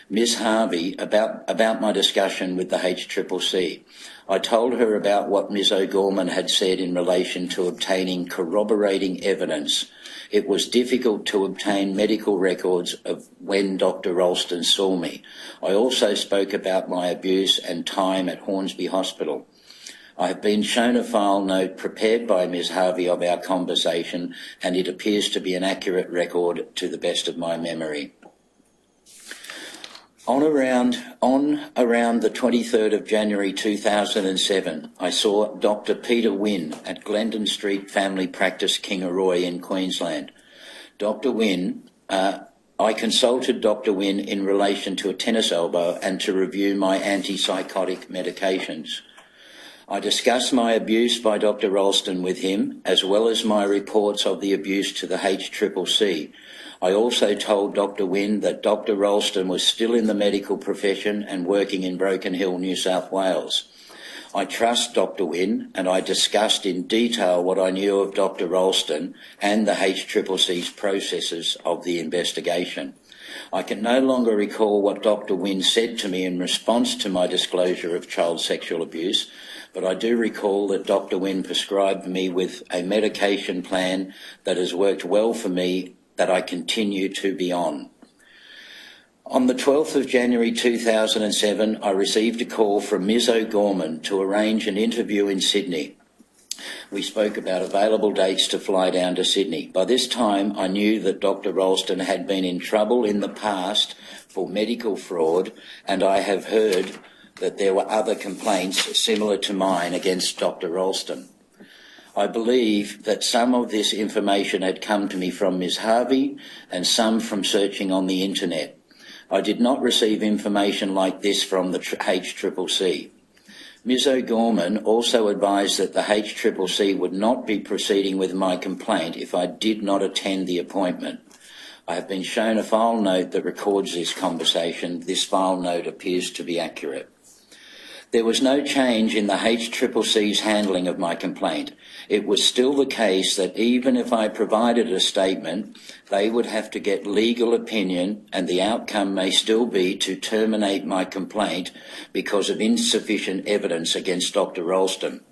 Ms Harvey, about my discussion with the HCCC. I told her about what Ms O'Gorman had said in relation to obtaining corroborating evidence. It was difficult to obtain medical records of when Dr. Ralston saw me. I also spoke about my abuse and time at Hornsby Hospital. I have been shown a file note prepared by Ms Harvey of our conversation, and it appears to be an accurate record to the best of my memory. On around the 23rd of January 2007, I saw Dr. Peter Wynne at Glendon Street Family Practice, Kingaroy in Queensland. I consulted Dr. Wynne in relation to a tennis elbow and to review my antipsychotic medications. I discussed my abuse by Dr. Ralston with him, as well as my reports of the abuse to the HCCC. I also told Dr. Wynne that Dr. Ralston was still in the medical profession and working in Broken Hill, New South Wales. I trust Dr. Wynne, and I discussed in detail what I knew of Dr. Ralston and the HCCC's processes of the investigation. I can no longer recall what Dr. Wynne said to me in response to my disclosure of child sexual abuse, but I do recall that Dr. Wynne prescribed me with a medication plan that has worked well for me, that I continue to be on. On the 12th of January 2007, I received a call from Ms O'Gorman to arrange an interview in Sydney. We spoke about available dates to fly down to Sydney. By this time, I knew that Dr. Ralston had been in trouble in the past for medical fraud, and I have heard that there were other complaints similar to mine against Dr. Ralston. I believe that some of this information had come to me from Ms Harvey and some from searching on the internet. I did not receive information like this from the HCCC. Ms O'Gorman also advised that the HCCC would not be proceeding with my complaint if I did not attend the appointment. I have been shown a file note that records this conversation. This file note appears to be accurate. There was no change in the HCCC's handling of my complaint. It was still the case that even if I provided a statement, they would have to get legal opinion, and the outcome may still be to terminate my complaint because of insufficient evidence against Dr. Ralston.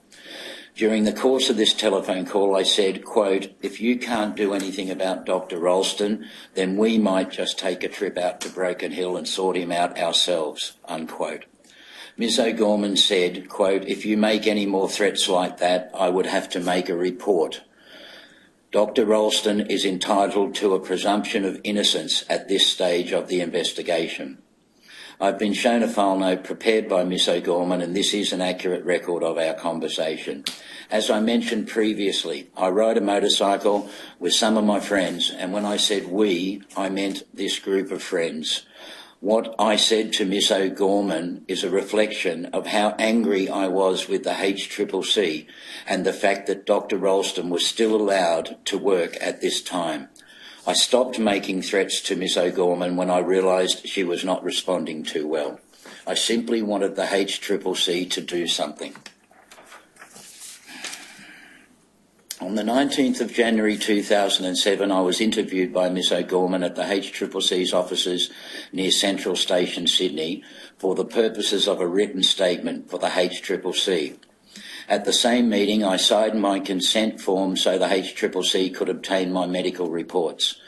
During the course of this telephone call, I said, quote, "If you can't do anything about Dr. Ralston, then we might just take a trip out to Broken Hill and sort him out ourselves," unquote. Ms O'Gorman said, quote, "If you make any more threats like that, I would have to make a report. Dr. Ralston is entitled to a presumption of innocence at this stage of the investigation." I've been shown a file note prepared by Ms O'Gorman, and this is an accurate record of our conversation. As I mentioned previously, I ride a motorcycle with some of my friends, and when I said we, I meant this group of friends. What I said to Miss O'Gorman is a reflection of how angry I was with the HCCC and the fact that Dr. Ralston was still allowed to work at this time. I stopped making threats to Miss O'Gorman when I realised she was not responding too well. I simply wanted the HCCC to do something. On the 19th of January 2007, I was interviewed by Miss O'Gorman at the HCCC's offices near Central Station, Sydney, for the purposes of a written statement for the HCCC. At the same meeting, I signed my consent form so the HCCC could obtain my medical reports.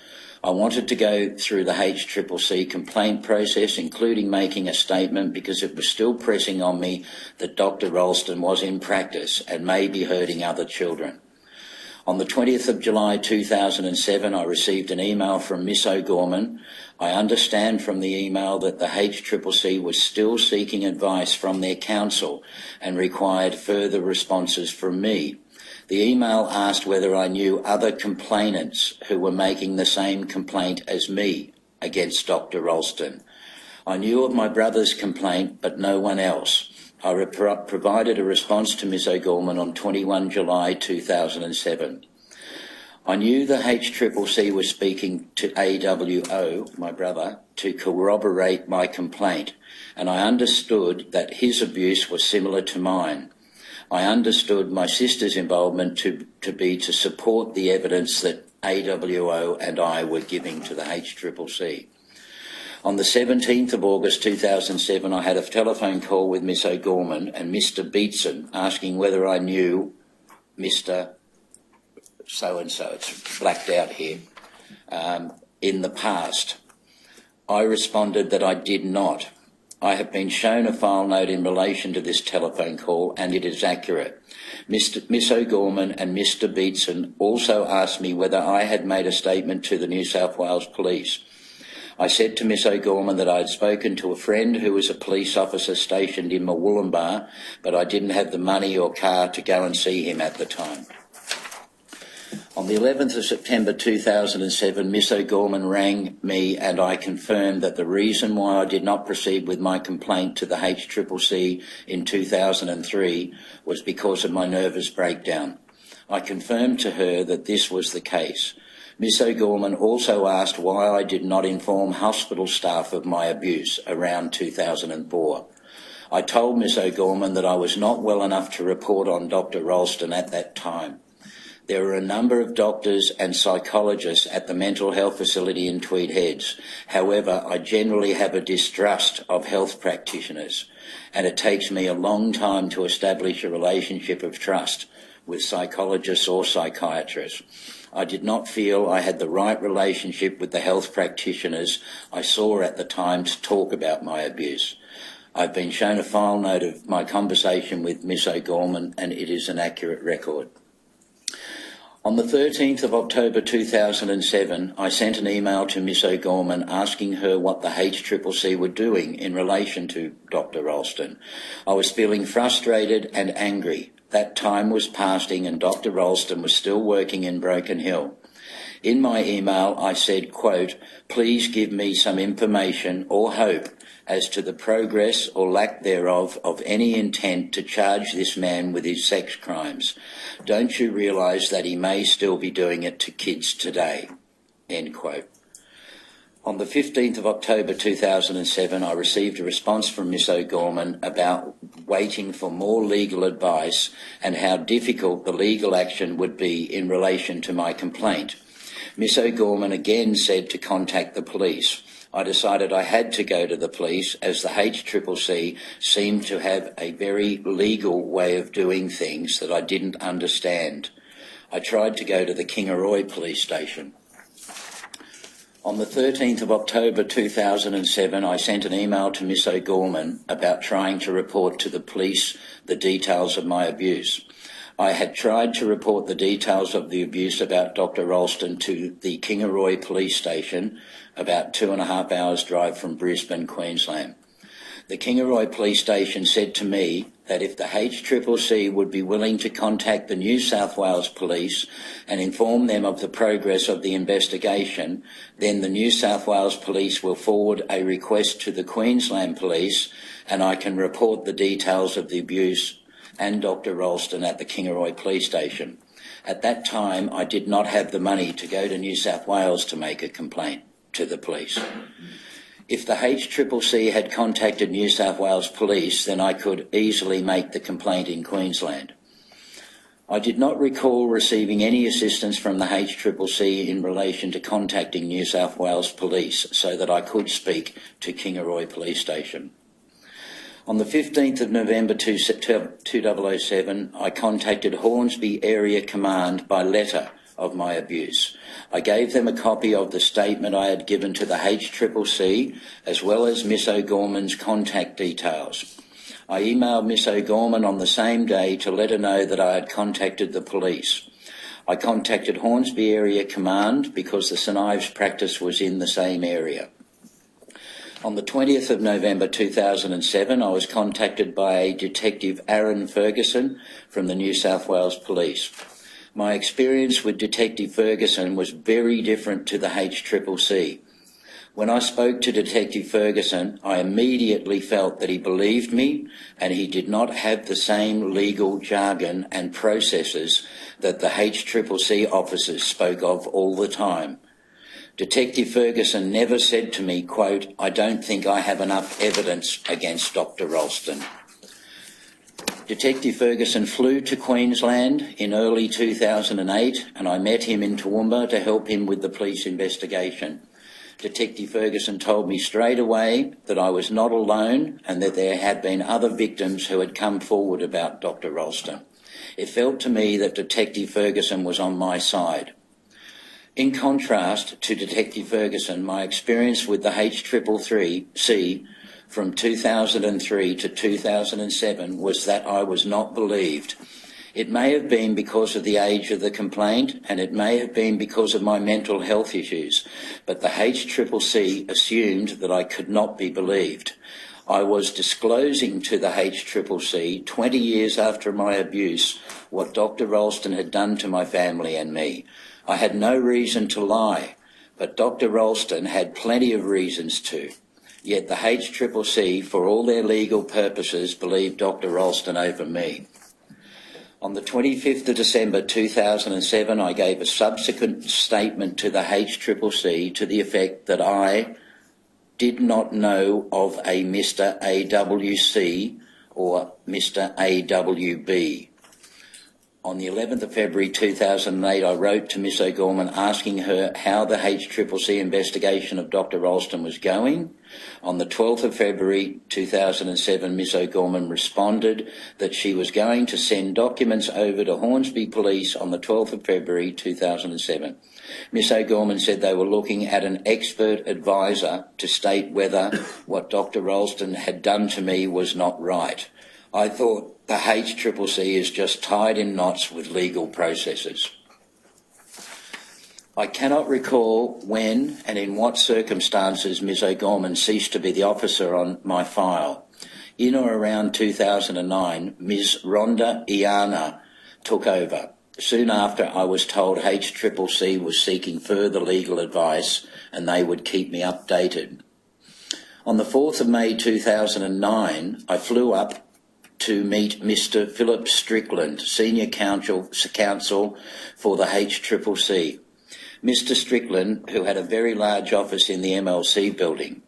I wanted to go through the HCCC complaint process, including making a statement, because it was still pressing on me that Dr. Ralston was in practice and may be hurting other children. On the 20th of July 2007, I received an email from Miss O'Gorman. I understand from the email that the HCCC was still seeking advice from their counsel and required further responses from me. The email asked whether I knew other complainants who were making the same complaint as me against Dr. Ralston. I knew of my brother's complaint, but no one else. I provided a response to Ms O'Gorman on 21 July 2007. I knew the HCCC was speaking to AWO, my brother, to corroborate my complaint, and I understood that his abuse was similar to mine. I understood my sister's involvement to be to support the evidence that AWO and I were giving to the HCCC. On the 17th of August 2007, I had a telephone call with Miss O'Gorman and Mr Beatson asking whether I knew Mr so-and-so, it's blacked out here, in the past. I responded that I did not. I have been shown a file note in relation to this telephone call and it is accurate. Miss O'Gorman and Mr Beatson also asked me whether I had made a statement to the New South Wales Police. I said to Miss O'Gorman that I had spoken to a friend who was a police officer stationed in Murwillumbah, but I didn't have the money or car to go and see him at the time. On the 11th of September 2007, Miss O'Gorman rang me and I confirmed that the reason why I did not proceed with my complaint to the HCCC in 2003 was because of my nervous breakdown. I confirmed to her that this was the case. Miss O'Gorman also asked why I did not inform hospital staff of my abuse around 2004. I told Miss O'Gorman that I was not well enough to report on Dr. Ralston at that time. There were a number of doctors and psychologists at the mental health facility in Tweed Heads. However, I generally have a distrust of health practitioners, and it takes me a long time to establish a relationship of trust with psychologists or psychiatrists. I did not feel I had the right relationship with the health practitioners I saw at the time to talk about my abuse. I've been shown a file note of my conversation with Miss O'Gorman, and it is an accurate record. On the 13th of October 2007, I sent an email to Miss O'Gorman asking her what the HCCC were doing in relation to Dr. Ralston. I was feeling frustrated and angry. That time was passing and Dr. Ralston was still working in Broken Hill. In my email, I said, quote, "Please give me some information or hope as to the progress or lack thereof of any intent to charge this man with his sex crimes. Don't you realise that he may still be doing it to kids today?" End quote. On the 15th of October 2007, I received a response from Miss O'Gorman about waiting for more legal advice and how difficult the legal action would be in relation to my complaint. Miss O'Gorman again said to contact the police. I decided I had to go to the police as the HCCC seemed to have a very legal way of doing things that I didn't understand. I tried to go to the Kingaroy police station. On the 13th of October 2007, I sent an email to Miss O'Gorman about trying to report to the police the details of my abuse. I had tried to report the details of the abuse about Dr. Ralston to the Kingaroy police station, about 2.5 hours drive from Brisbane, Queensland. The Kingaroy Police Station said to me that if the HCCC would be willing to contact the New South Wales Police and inform them of the progress of the investigation, then the New South Wales Police will forward a request to the Queensland Police and I can report the details of the abuse and Dr. Ralston at the Kingaroy Police Station. At that time, I did not have the money to go to New South Wales to make a complaint to the police. If the HCCC had contacted New South Wales Police, then I could easily make the complaint in Queensland. I did not recall receiving any assistance from the HCCC in relation to contacting New South Wales Police so that I could speak to Kingaroy Police Station. On the 15th of November 2007, I contacted Hornsby Area Command by letter of my abuse. I gave them a copy of the statement I had given to the HCCC, as well as Miss O'Gorman's contact details. I emailed Miss O'Gorman on the same day to let her know that I had contacted the police. I contacted Hornsby Area Command because the St Ives practice was in the same area. On the 20th of November 2007, I was contacted by Detective Aaron Ferguson from the New South Wales Police. My experience with Detective Ferguson was very different to the HCCC. When I spoke to Detective Ferguson, I immediately felt that he believed me and he did not have the same legal jargon and processes that the HCCC officers spoke of all the time. Detective Ferguson never said to me, quote, "I don't think I have enough evidence against Dr. Ralston." Detective Ferguson flew to Queensland in early 2008 and I met him in Toowoomba to help him with the police investigation. Detective Ferguson told me straight away that I was not alone and that there had been other victims who had come forward about Dr. Ralston. It felt to me that Detective Ferguson was on my side. In contrast to Detective Ferguson, my experience with the HCCC from 2003 to 2007 was that I was not believed. It may have been because of the age of the complaint and it may have been because of my mental health issues, but the HCCC assumed that I could not be believed. I was disclosing to the HCCC 20 years after my abuse what Dr. Ralston had done to my family and me. I had no reason to lie, but Dr. Ralston had plenty of reasons to. Yet the HCCC, for all their legal purposes, believed Dr. Ralston over me. On the 25th of December 2007, I gave a subsequent statement to the HCCC to the effect that I did not know of a Mr. AWC or Mr. AWB. On the 11th of February 2008, I wrote to Miss O'Gorman asking her how the HCCC investigation of Dr. Ralston was going. On the 12th of February 2007, Miss O'Gorman responded that she was going to send documents over to Hornsby Police on the 12th of February 2007. Miss O'Gorman said they were looking at an expert advisor to state whether what Dr. Ralston had done to me was not right. I thought the HCCC is just tied in knots with legal processes. I cannot recall when and in what circumstances Ms O'Gorman ceased to be the officer on my file. In or around 2009, Ms Rhonda Iana took over. Soon after, I was told HCCC was seeking further legal advice and they would keep me updated. On the 4th of May 2009, I flew up to meet Mr Philip Strickland, Senior Counsel for the HCCC. Mr Strickland, who had a very large office in the MLC building.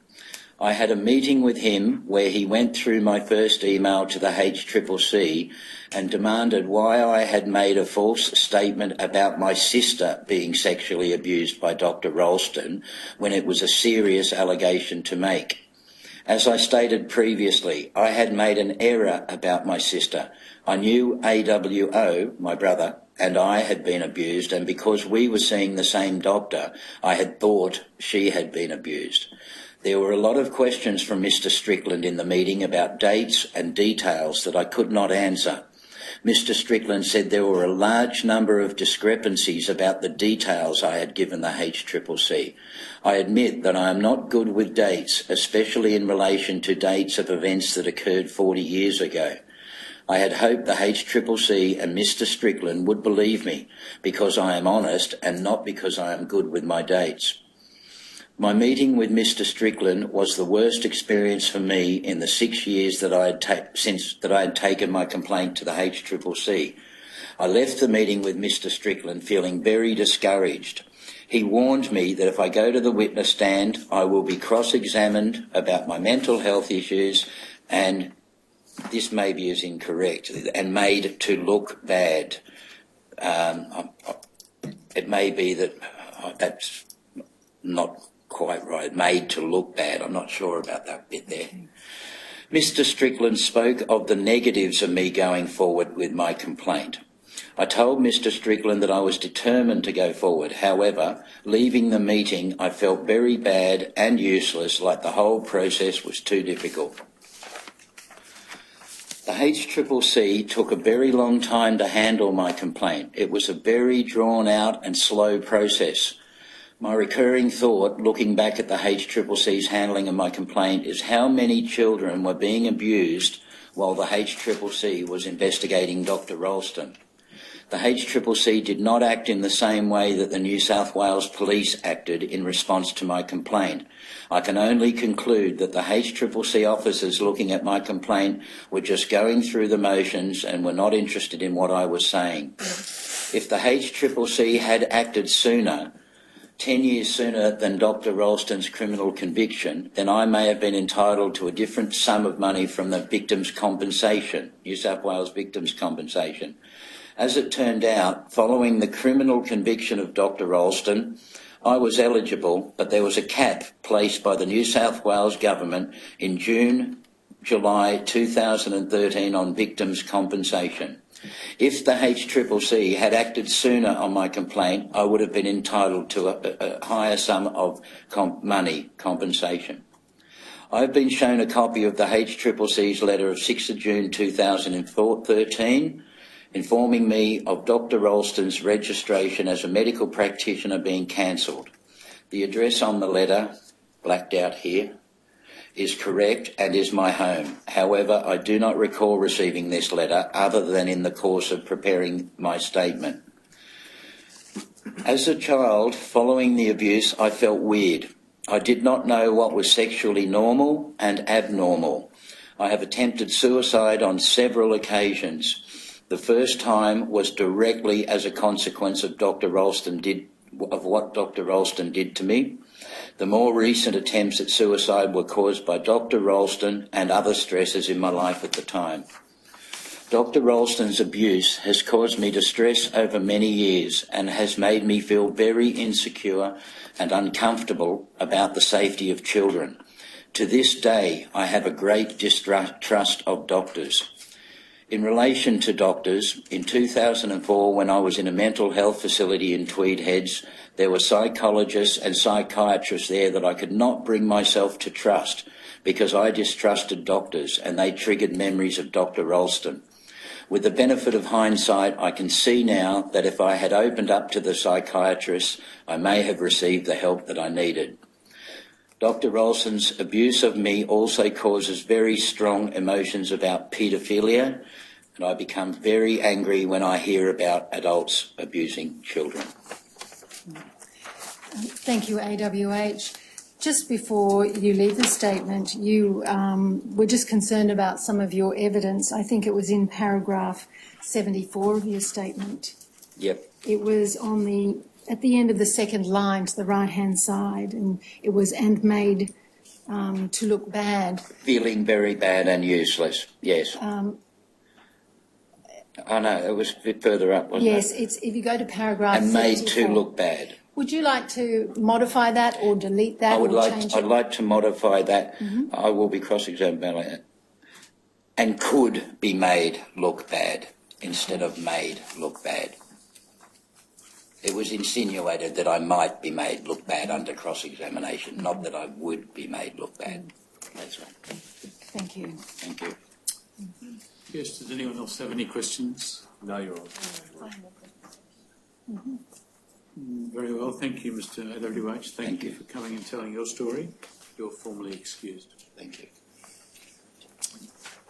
I had a meeting with him where he went through my first email to the HCCC and demanded why I had made a false statement about my sister being sexually abused by Dr Ralston when it was a serious allegation to make. As I stated previously, I had made an error about my sister. I knew AWO, my brother, and I had been abused, and because we were seeing the same doctor, I had thought she had been abused. There were a lot of questions from Mr Strickland in the meeting about dates and details that I could not answer. Mr. Strickland said there were a large number of discrepancies about the details I had given the HCCC. I admit that I am not good with dates, especially in relation to dates of events that occurred 40 years ago. I had hoped the HCCC and Mr. Strickland would believe me because I am honest and not because I am good with my dates. My meeting with Mr. Strickland was the worst experience for me in the 6 years that I had taken my complaint to the HCCC. I left the meeting with Mr. Strickland feeling very discouraged. He warned me that if I go to the witness stand, I will be cross-examined about my mental health issues, and this maybe is incorrect, and made to look bad. It may be that that's not quite right, made to look bad. I'm not sure about that bit there. Mr. Strickland spoke of the negatives of me going forward with my complaint. I told Mr. Strickland that I was determined to go forward. However, leaving the meeting, I felt very bad and useless, like the whole process was too difficult. The HCCC took a very long time to handle my complaint. It was a very drawn-out and slow process. My recurring thought, looking back at the HCCC's handling of my complaint, is how many children were being abused while the HCCC was investigating Dr. Ralston. The HCCC did not act in the same way that the New South Wales Police acted in response to my complaint. I can only conclude that the HCCC officers looking at my complaint were just going through the motions and were not interested in what I was saying. If the HCCC had acted sooner, 10 years sooner than Dr. Ralston's criminal conviction, then I may have been entitled to a different sum of money from the victims' compensation, New South Wales victims' compensation. As it turned out, following the criminal conviction of Dr. Ralston, I was eligible, but there was a cap placed by the New South Wales government in July 2013 on victims' compensation. If the HCCC had acted sooner on my complaint, I would have been entitled to a higher sum of compensation. I have been shown a copy of the HCCC's letter of 6th of June 2013, informing me of Dr. Ralston's registration as a medical practitioner being cancelled. The address on the letter, blacked out here, is correct and is my home. However, I do not recall receiving this letter other than in the course of preparing my statement. As a child, following the abuse, I felt weird. I did not know what was sexually normal and abnormal. I have attempted suicide on several occasions. The first time was directly as a consequence of what Dr. Ralston did to me. The more recent attempts at suicide were caused by Dr. Ralston and other stresses in my life at the time. Dr. Ralston's abuse has caused me distress over many years and has made me feel very insecure and uncomfortable about the safety of children. To this day, I have a great distrust of doctors. In relation to doctors, in 2004, when I was in a mental health facility in Tweed Heads, there were psychologists and psychiatrists there that I could not bring myself to trust because I distrusted doctors and they triggered memories of Dr. Ralston. With the benefit of hindsight, I can see now that if I had opened up to the psychiatrists, I may have received the help that I needed. Dr. Ralston's abuse of me also causes very strong emotions about paedophilia, and I become very angry when I hear about adults abusing children. Thank you, AWH. Just before you leave the statement, you were just concerned about some of your evidence. I think it was in paragraph 74 of your statement. Yep. It was at the end of the second line to the right-hand side, and it was "and made to look bad." Feeling very bad and useless, yes. Oh no, it was a bit further up, wasn't it? Yes, it's if you go to paragraph and 74. made to look bad. Would you like to modify that or delete that change it? I'd like to modify that. Mm-hmm. I will be cross-examined about it. And could be made look bad instead of made look bad. It was insinuated that I might be made look bad under cross-examination, not that I would be made look bad. That's right. Thank you. Thank you. Yes, does anyone else have any questions? No, Your Honour. Very well, thank you, Mr. AWH. Thank you you. for coming and telling your story. You're formally excused. Thank you.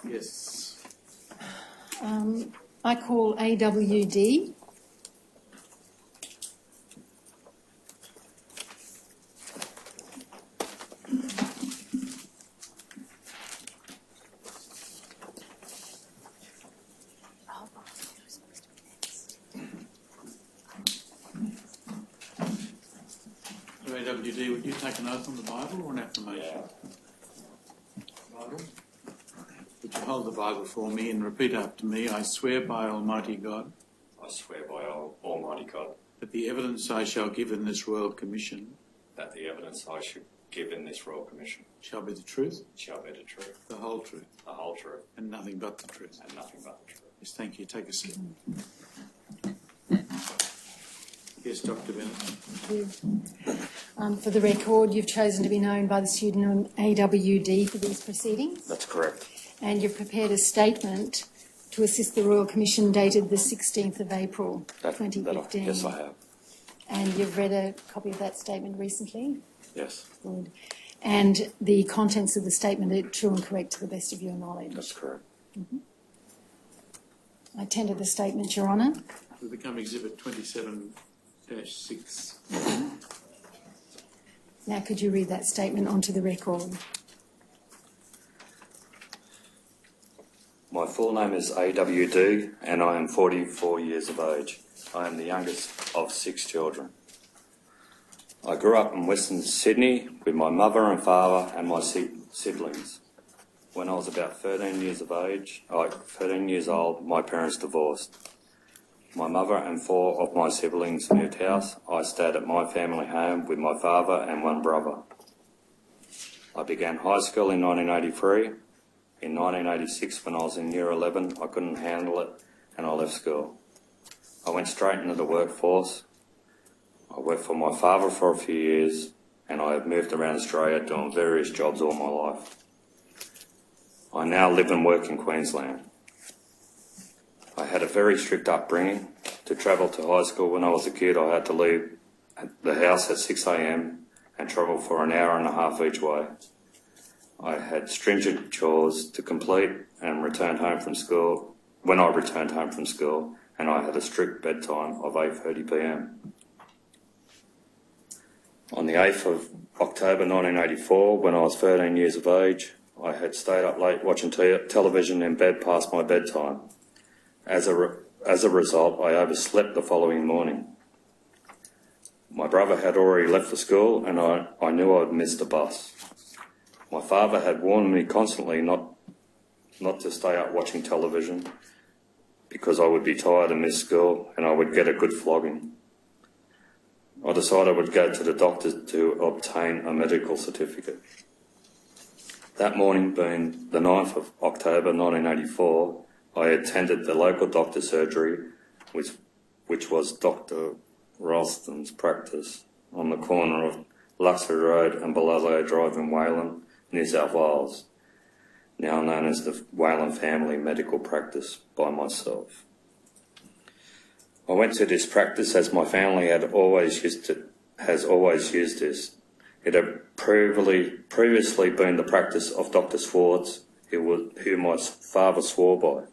Yes. I call AWD. AWD, would you take an oath on the Bible or an affirmation? Bible. Would you hold the Bible for me and repeat after me? I swear by Almighty God I swear by Almighty God that the evidence I shall give in this Royal Commission that the evidence I should give in this Royal Commission shall be the truth, shall be the truth, the whole truth, the whole truth, and nothing but the truth. and nothing but the truth. Yes, thank you. Take a seat. Yes, Dr. Bennett. For the record, you've chosen to be known by the pseudonym AWD for these proceedings, That's correct. and you've prepared a statement to assist the Royal Commission dated the 16th of April 2015. Yes, I have. And you've read a copy of that statement recently? Yes, Good. And the contents of the statement are true and correct to the best of your knowledge? that's correct. I tender the statement, Your Honour. We become Exhibit 27-6. Now could you read that statement onto the record? My full name is AWD and I am 44 years of age. I am the youngest of 6 children. I grew up in Western Sydney with my mother and father and my siblings. When I was about 13 years old, my parents divorced. My mother and 4 of my siblings moved house. I stayed at my family home with my father and 1 brother. I began high school in 1983. In 1986, when I was in year 11, I couldn't handle it and I left school. I went straight into the workforce. I worked for my father for a few years and I have moved around Australia doing various jobs all my life. I now live and work in Queensland. I had a very strict upbringing. To travel to high school when I was a kid, I had to leave the house at 6 a.m. and travel for an hour and a half each way. I had stringent chores to complete and returned home from school when I returned home from school, and I had a strict bedtime of 8:30 p.m. On the 8th of October 1984, when I was 13 years of age, I had stayed up late watching television in bed past my bedtime. As a result, I overslept the following morning. My brother had already left for school and I knew I'd missed the bus. My father had warned me constantly not to stay up watching television because I would be tired and miss school and I would get a good flogging. I decided I would go to the doctor to obtain a medical certificate. That morning, being the 9th of October 1984, I attended the local doctor's surgery, which was Dr. Ralston's practice on the corner of Luxford Road and Ballaleo Drive in Wayland, New South Wales, now known as the Wayland Family Medical Practice by myself. I went to this practice as my family has always used this. It had previously been the practice of Dr. Swartz, who my father swore by.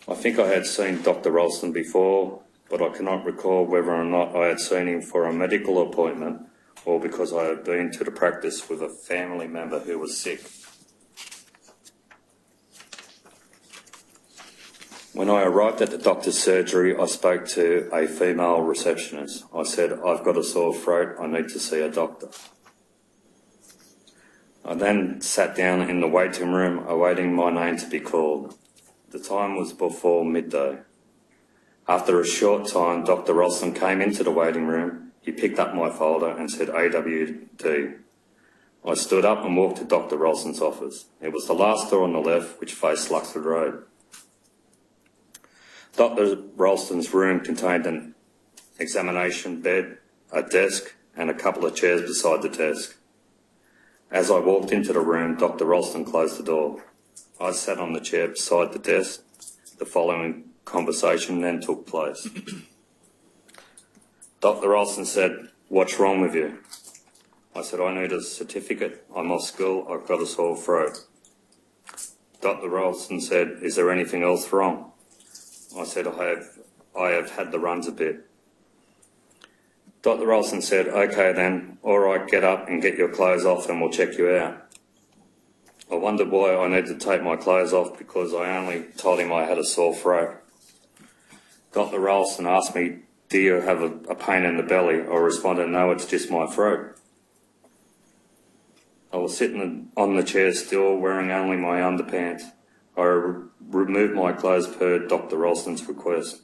I think I had seen Dr. Ralston before, but I cannot recall whether or not I had seen him for a medical appointment or because I had been to the practice with a family member who was sick. When I arrived at the doctor's surgery, I spoke to a female receptionist. I said, "I've got a sore throat, I need to see a doctor." I then sat down in the waiting room awaiting my name to be called. The time was before midday. After a short time, Dr. Ralston came into the waiting room. He picked up my folder and said AWD. I stood up and walked to Dr. Ralston's office. It was the last door on the left, which faced Luxford Road. Dr. Ralston's room contained an examination bed, a desk and a couple of chairs beside the desk. As I walked into the room, Dr. Ralston closed the door. I sat on the chair beside the desk. The following conversation then took place. Dr. Olsen said, "What's wrong with you?" I said, "I need a certificate. I'm off school. I've got a sore throat." Dr. Olsen said, "Is there anything else wrong?" I said, I have had the runs a bit." Dr. Olsen said, "Okay then, all right, get up and get your clothes off and we'll check you out." I wondered why I needed to take my clothes off because I only told him I had a sore throat. Dr. Olsen asked me, "Do you have a pain in the belly?" I responded, "No, it's just my throat." I was sitting on the chair still, wearing only my underpants. I removed my clothes per Dr. Olsen's request.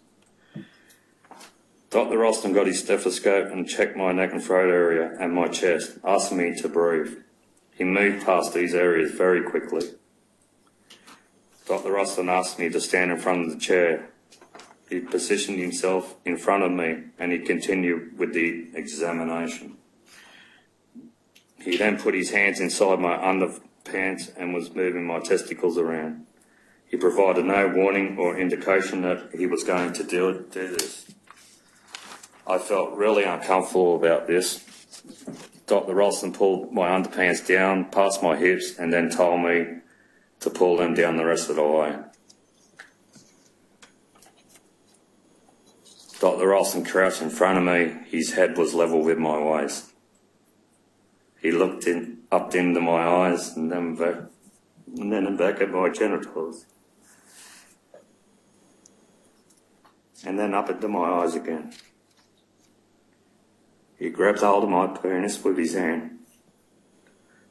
Dr. Olsen got his stethoscope and checked my neck and throat area and my chest, asking me to breathe. He moved past these areas very quickly. Dr. Olsen asked me to stand in front of the chair. He positioned himself in front of me and he continued with the examination. He then put his hands inside my underpants and was moving my testicles around. He provided no warning or indication that he was going to do this. I felt really uncomfortable about this. Dr. Olsen pulled my underpants down past my hips and then told me to pull them down the rest of the way. Dr. Olsen crouched in front of me. His head was level with my waist. He looked up into my eyes and then back at my genitals. And then up into my eyes again. He grabbed hold of my penis with his hand.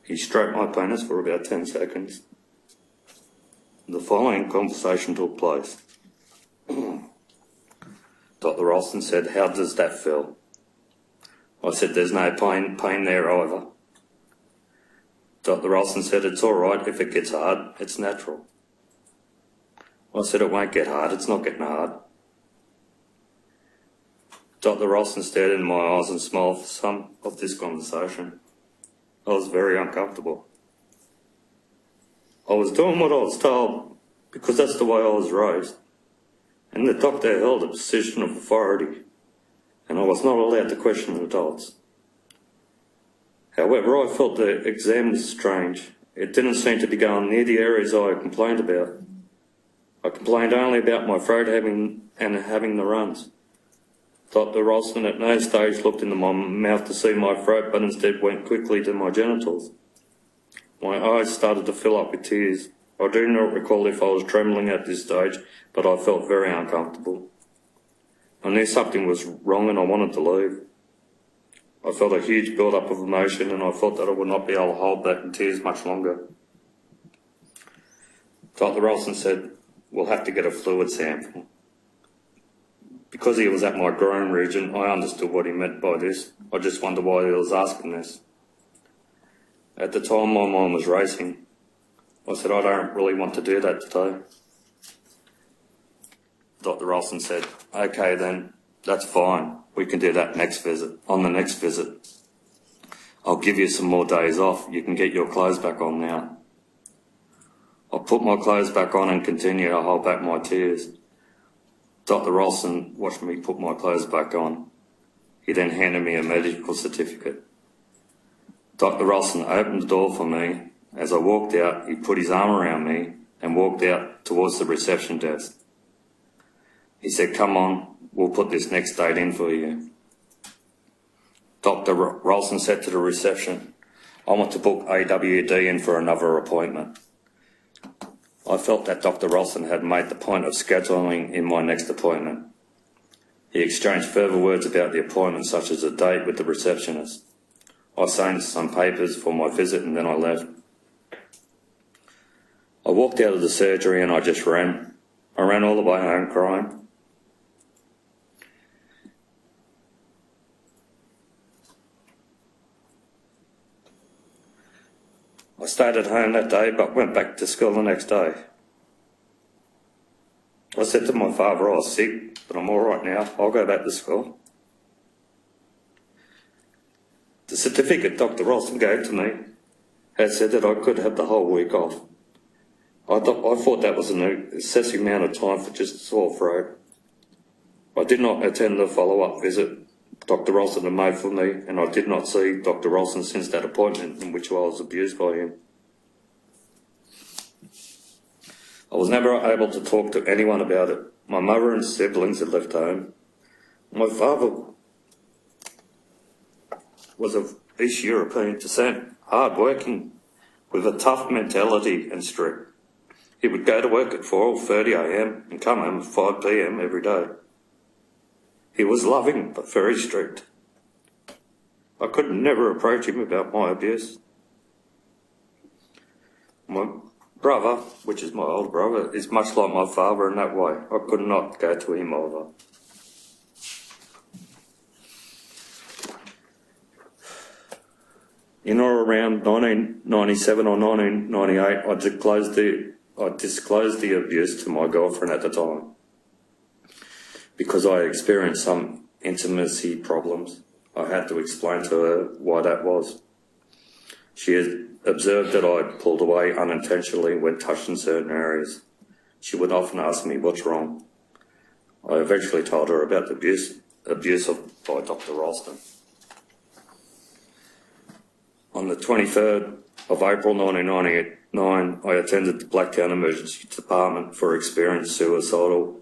He stroked my penis for about 10 seconds. The following conversation took place. Dr. Olsen said, "How does that feel?" I said, "There's no pain there either." Dr. Olsen said, "It's all right if it gets hard. It's natural." I said, "It won't get hard. It's not getting hard." Dr. Olsen stared into my eyes and smiled for some of this conversation. I was very uncomfortable. I was doing what I was told because that's the way I was raised. And the doctor held a position of authority, and I was not allowed to question adults. However, I felt the exam was strange. It didn't seem to be going near the areas I complained about. I complained only about my throat having the runs. Dr. Olsen at no stage looked into my mouth to see my throat, but instead went quickly to my genitals. My eyes started to fill up with tears. I do not recall if I was trembling at this stage, but I felt very uncomfortable. I knew something was wrong and I wanted to leave. I felt a huge build-up of emotion and I thought that I would not be able to hold back the tears much longer. Dr. Olsen said, "We'll have to get a fluid sample." Because he was at my groin region, I understood what he meant by this. I just wondered why he was asking this. At the time, my mind was racing. I said, "I don't really want to do that today." Dr. Olsen said, "Okay then, that's fine. We can do that on the next visit. I'll give you some more days off. You can get your clothes back on now." I put my clothes back on and continued to hold back my tears. Dr. Olsen watched me put my clothes back on. He then handed me a medical certificate. Dr. Olsen opened the door for me. As I walked out, he put his arm around me and walked out towards the reception desk. He said, "Come on, we'll put this next date in for you." Dr. Olsen said to the reception, "I want to book AWD in for another appointment." I felt that Dr. Olsen had made the point of scheduling in my next appointment. He exchanged further words about the appointment, such as a date with the receptionist. I signed some papers for my visit and then I left. I walked out of the surgery and I just ran. I ran all the way home crying. I stayed at home that day but went back to school the next day. I said to my father I was sick, but I'm all right now. I'll go back to school. The certificate Dr. Olsen gave to me had said that I could have the whole week off. I thought that was an excessive amount of time for just a sore throat. I did not attend the follow-up visit Dr. Ralston had made for me, and I did not see Dr. Ralston since that appointment in which I was abused by him. I was never able to talk to anyone about it. My mother and siblings had left home. My father was of East European descent, hard-working, with a tough mentality and strict. He would go to work at 4:30 a.m. and come home at 5 p.m. every day. He was loving but very strict. I could never approach him about my abuse. My brother, which is my older brother, is much like my father in that way. I could not go to him either. In or around 1997 or 1998, I disclosed the abuse to my girlfriend at the time because I experienced some intimacy problems. I had to explain to her why that was. She had observed that I pulled away unintentionally when touched in certain areas. She would often ask me, "What's wrong?" I eventually told her about the abuse by Dr. Ralston. On the 23rd of April 1999, I attended the Blacktown Emergency Department for experienced suicidal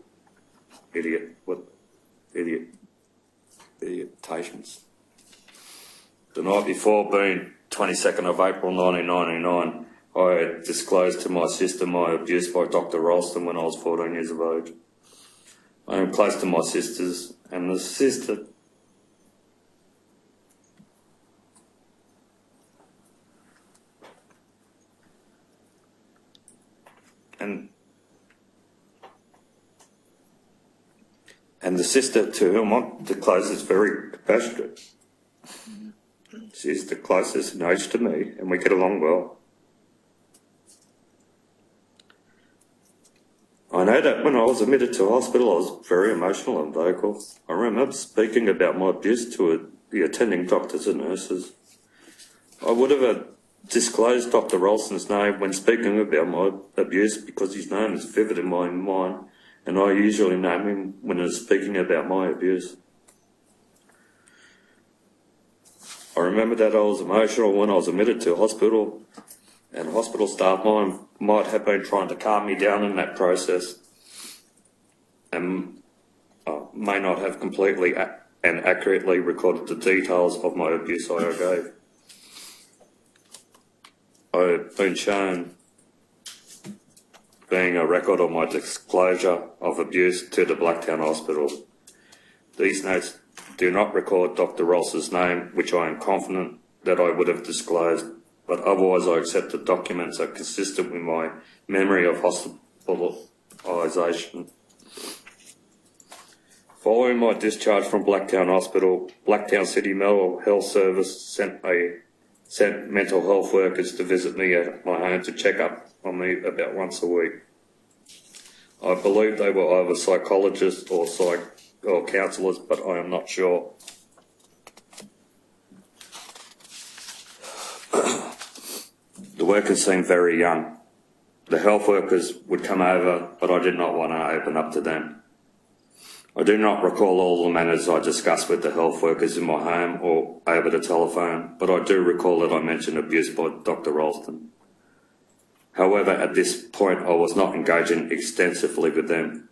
idiotations. The night before, being 22nd of April 1999, I had disclosed to my sister my abuse by Dr. Ralston when I was 14 years of age. I am close to my sisters, and the sister and the sister to whom I'm the closest is very compassionate. She's the closest in age to me, and we get along well. I know that when I was admitted to hospital, I was very emotional and vocal. I remember speaking about my abuse to the attending doctors and nurses. I would have disclosed Dr. Ralston's name when speaking about my abuse because his name is vivid in my mind, and I usually name him when I'm speaking about my abuse. I remember that I was emotional when I was admitted to hospital, and hospital staff might have been trying to calm me down in that process and may not have completely and accurately recorded the details of my abuse I gave. I have been shown being a record of my disclosure of abuse to the Blacktown Hospital. These notes do not record Dr. Ross's name, which I am confident that I would have disclosed, but otherwise I accept the documents are consistent with my memory of hospitalisation. Following my discharge from Blacktown Hospital, Blacktown City Mental Health Service sent mental health workers to visit me at my home to check up on me about once a week. I believe they were either psychologists or counsellors, but I am not sure. The workers seemed very young. The health workers would come over, but I did not want to open up to them. I do not recall all the matters I discussed with the health workers in my home or over the telephone, but I do recall that I mentioned abuse by Dr. Ralston. However, at this point, I was not engaging extensively with them.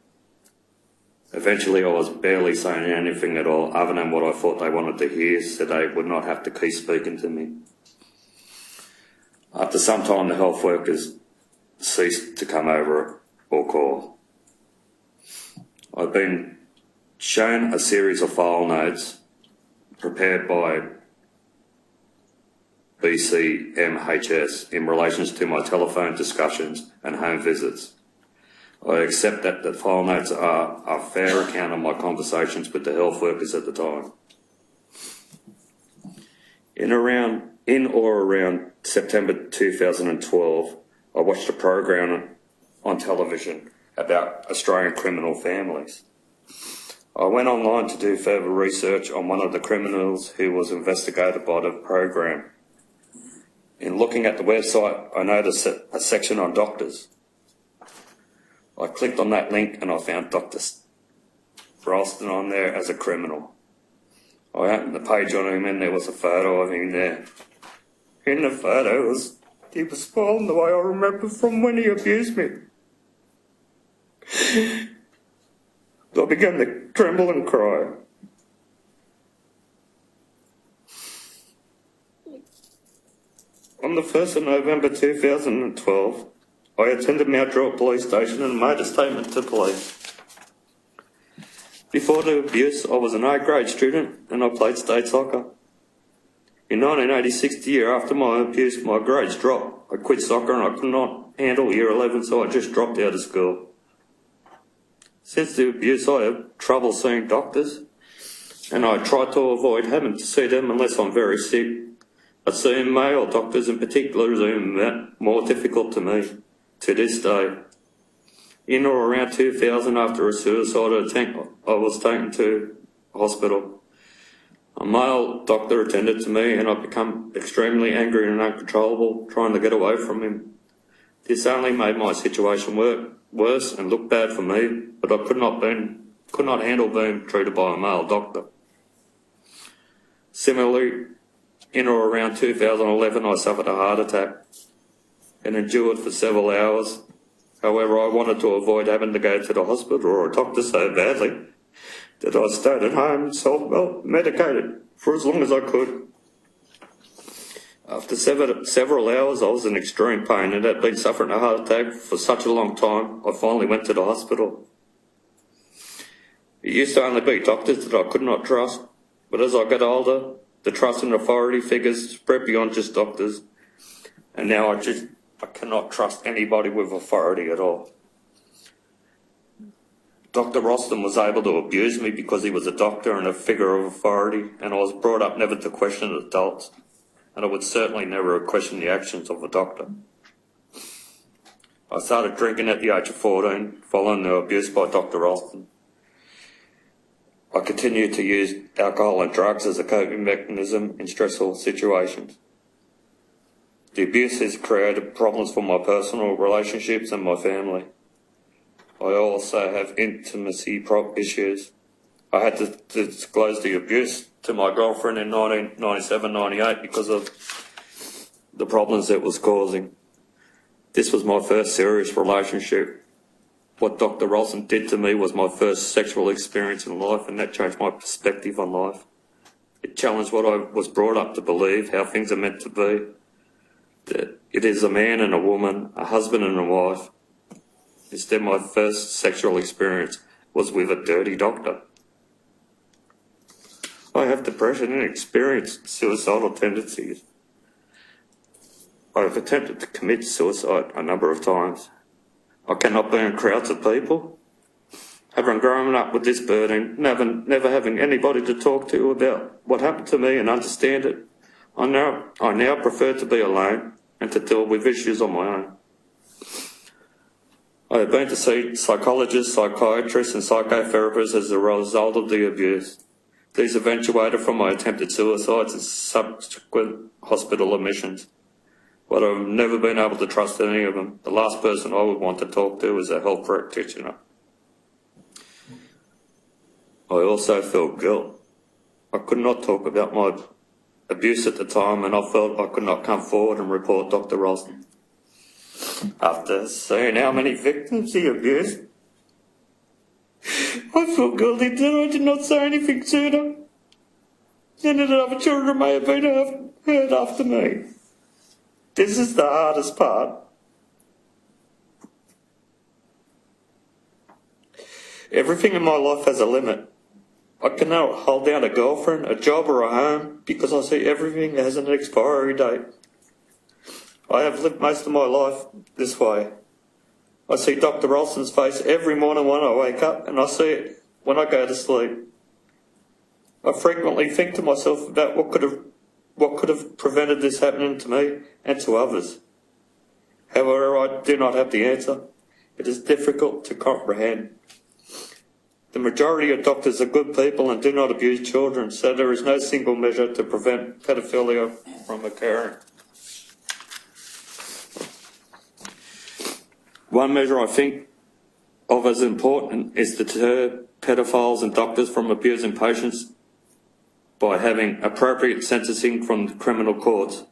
Eventually, I was barely saying anything at all other than what I thought they wanted to hear, so they would not have to keep speaking to me. After some time, the health workers ceased to come over or call. I've been shown a series of file notes prepared by BCMHS in relation to my telephone discussions and home visits. I accept that the file notes are a fair account of my conversations with the health workers at the time. In or around September 2012, I watched a program on television about Australian criminal families. I went online to do further research on one of the criminals who was investigated by the program. In looking at the website, I noticed a section on doctors. I clicked on that link and I found Dr. Ralston on there as a criminal. I opened the page on him and there was a photo of him there. In the photo, he was smiling the way I remember from when he abused me. I began to tremble and cry. On the 1st of November 2012, I attended Mount Druitt Police Station and made a statement to police. Before the abuse, I was an A-grade student and I played state soccer. In 1986, the year after my abuse, my grades dropped. I quit soccer and I could not handle year 11, so I just dropped out of school. Since the abuse, I have trouble seeing doctors, and I try to avoid having to see them unless I'm very sick. But seeing male doctors in particular is even more difficult to me, to this day. In or around 2000, after a suicide attempt, I was taken to hospital. A male doctor attended to me and I became extremely angry and uncontrollable, trying to get away from him. This only made my situation worse and look bad for me, but I could not handle being treated by a male doctor. Similarly, in or around 2011, I suffered a heart attack and endured for several hours. However, I wanted to avoid having to go to the hospital or a doctor so badly that I stayed at home and self-medicated for as long as I could. After several hours, I was in extreme pain and had been suffering a heart attack for such a long time, I finally went to the hospital. It used to only be doctors that I could not trust, but as I got older, the trust in authority figures spread beyond just doctors, and now I cannot trust anybody with authority at all. Dr. Ralston was able to abuse me because he was a doctor and a figure of authority, and I was brought up never to question adults, and I would certainly never question the actions of a doctor. I started drinking at the age of 14, following the abuse by Dr. Ralston. I continued to use alcohol and drugs as a coping mechanism in stressful situations. The abuse has created problems for my personal relationships and my family. I also have intimacy issues. I had to disclose the abuse to my girlfriend in 1997-98 because of the problems it was causing. This was my first serious relationship. What Dr. Ralston did to me was my first sexual experience in life, and that changed my perspective on life. It challenged what I was brought up to believe, how things are meant to be. That it is a man and a woman, a husband and a wife. Instead, my first sexual experience was with a dirty doctor. I have depression and experience suicidal tendencies. I have attempted to commit suicide a number of times. I cannot be in crowds of people. Having grown up with this burden, never having anybody to talk to about what happened to me and understand it, I now prefer to be alone and to deal with issues on my own. I have been to see psychologists, psychiatrists and psychotherapists as a result of the abuse. These eventuated from my attempted suicides and subsequent hospital admissions. But I've never been able to trust any of them. The last person I would want to talk to is a health practitioner. I also felt guilt. I could not talk about my abuse at the time, and I felt I could not come forward and report Dr. Ralston. After seeing how many victims he abused, I felt guilty that I did not say anything sooner, and that other children may have been hurt after me. This is the hardest part. Everything in my life has a limit. I cannot hold down a girlfriend, a job or a home because I see everything has an expiry date. I have lived most of my life this way. I see Dr. Ralston's face every morning when I wake up, and I see it when I go to sleep. I frequently think to myself about what could have prevented this happening to me and to others. However, I do not have the answer. It is difficult to comprehend. The majority of doctors are good people and do not abuse children, so there is no single measure to prevent pedophilia from occurring. One measure I think of as important is to deter pedophiles and doctors from abusing patients by having appropriate sentencing from the criminal courts.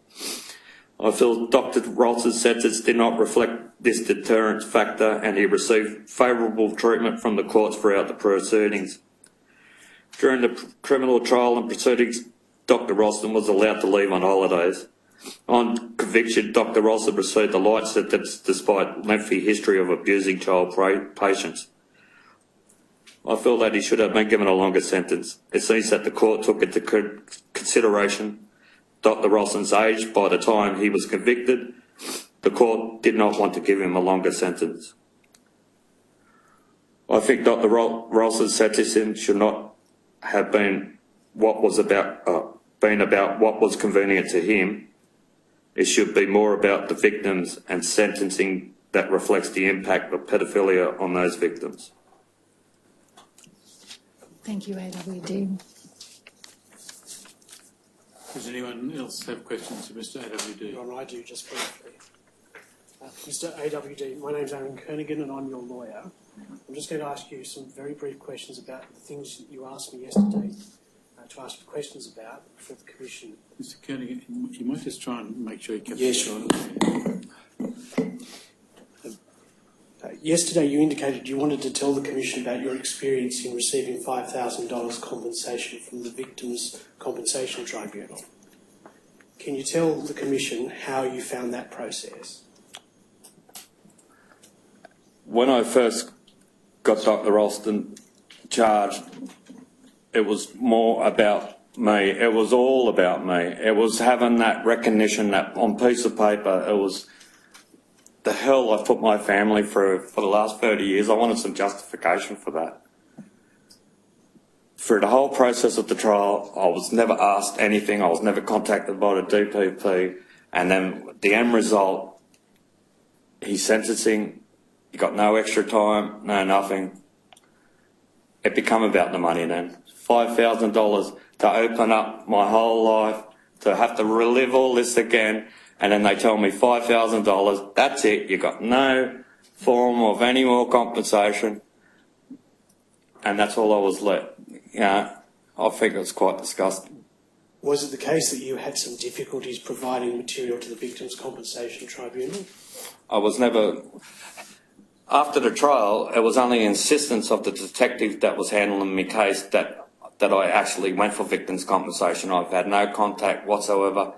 I feel Dr. Ross's sentence did not reflect this deterrent factor, and he received favourable treatment from the courts throughout the proceedings. During the criminal trial and proceedings, Dr. Ralston was allowed to leave on holidays. On conviction, Dr. Ralston received a light sentence despite lengthy history of abusing child patients. I feel that he should have been given a longer sentence. It seems that the court took into consideration Dr. Ralston's age by the time he was convicted. The court did not want to give him a longer sentence. I think Dr. Ralston's sentencing should not have been what was about what was convenient to him. It should be more about the victims and sentencing that reflects the impact of pedophilia on those victims. Thank you, AWD. Does anyone else have questions of Mr AWD? Your Honour, I do, just briefly. Mr AWD, my name's Aaron Kernigan and I'm your lawyer. I'm just going to ask you some very brief questions about the things that you asked me yesterday to ask questions about for the Commission. Mr Kernigan, you might just try and make sure you capture. Yes, Your Honour. Yesterday you indicated you wanted to tell the Commission about your experience in receiving $5,000 compensation from the Victims' Compensation Tribunal. Can you tell the Commission how you found that process? When I first got Dr. Ralston charged, it was more about me. It was all about me. It was having that recognition that on piece of paper, it was the hell I've put my family through for the last 30 years. I wanted some justification for that. Through the whole process of the trial, I was never asked anything. I was never contacted by the DPP. And then the end result, he's sentencing, he got no extra time, no nothing. It became about the money then. $5,000 to open up my whole life, to have to relive all this again. And then they tell me $5,000, that's it, you got no form of any more compensation. And that's all I was let. I think it's quite disgusting. Was it the case that you had some difficulties providing material to the Victims' Compensation Tribunal? I was never... After the trial, it was only insistence of the detective that was handling my case that I actually went for victims' compensation. I've had no contact whatsoever.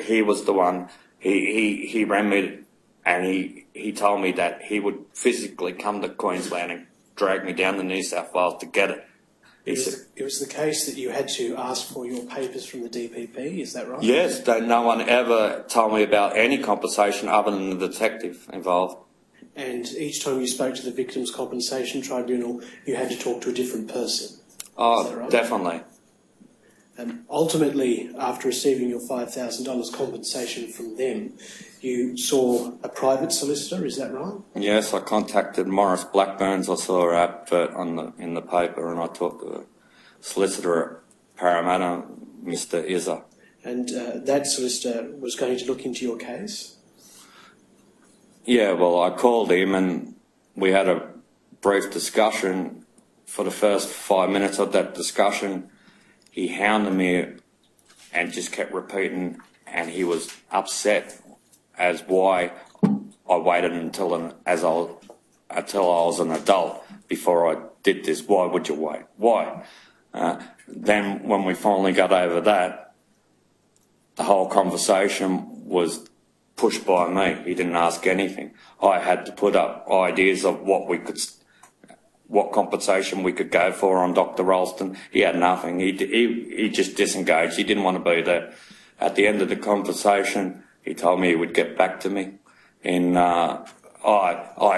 He was the one, he ran me and he told me that he would physically come to Queensland and drag me down to New South Wales to get it. It was the case that you had to ask for your papers from the DPP, is that right? Yes, no one ever told me about any compensation other than the detective involved. And each time you spoke to the Victims' Compensation Tribunal, you had to talk to a different person. Oh, is that right? Definitely. And ultimately, after receiving your $5,000 compensation from them, you saw a private solicitor, is that right? Yes, I contacted Morris Blackburn's. I saw her advert in the paper and I talked to the solicitor at Parramatta, Mr. Izza. And that solicitor was going to look into your case? Yeah, well, I called him and we had a brief discussion. For the first 5 minutes of that discussion, he hounded me and just kept repeating, and he was upset as why I waited until I was an adult before I did this. Why would you wait? Why? Then when we finally got over that, the whole conversation was pushed by me. He didn't ask anything. I had to put up ideas of what compensation we could go for on Dr. Ralston. He had nothing. He just disengaged. He didn't want to be there. At the end of the conversation, he told me he would get back to me. And I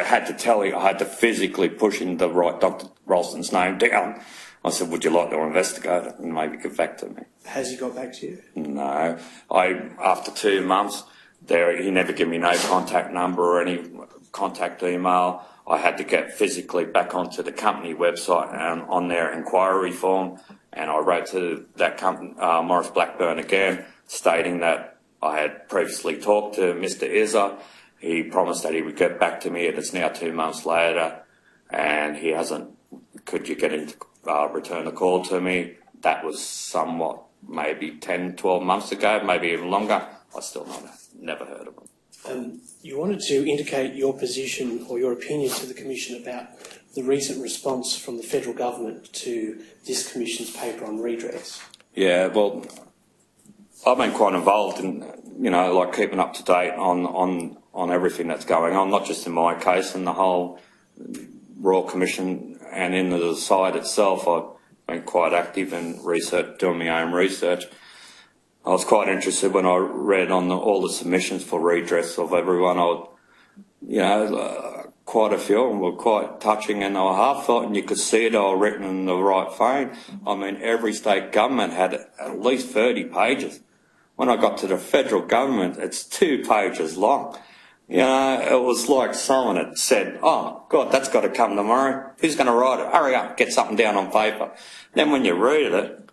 had to tell him, I had to physically push him to write Dr. Ralston's name down. I said, would you like to investigate it and maybe get back to me? Has he got back to you? No. After 2 months, he never gave me no contact number or any contact email. I had to get physically back onto the company website and on their inquiry form, and I wrote to that company, Morris Blackburn again, stating that I had previously talked to Mr. Izza. He promised that he would get back to me, and it's now 2 months later, and he hasn't. Could you get him to return a call to me? That was somewhat maybe 10, 12 months ago, maybe even longer. I still never heard of him. You wanted to indicate your position or your opinion to the Commission about the recent response from the federal government to this Commission's paper on redress. Yeah, well, I've been quite involved in, like keeping up to date on everything that's going on, not just in my case, in the whole Royal Commission and in the site itself. I've been quite active in research, doing my own research. I was quite interested when I read on all the submissions for redress of everyone. Quite a few of them were quite touching, and they were heartfelt, and you could see they were written in the right vein. I mean, every state government had at least 30 pages. When I got to the federal government, it's 2 pages long. It was like someone had said, oh, God, that's got to come tomorrow. Who's going to write it? Hurry up, get something down on paper. Then when you read it,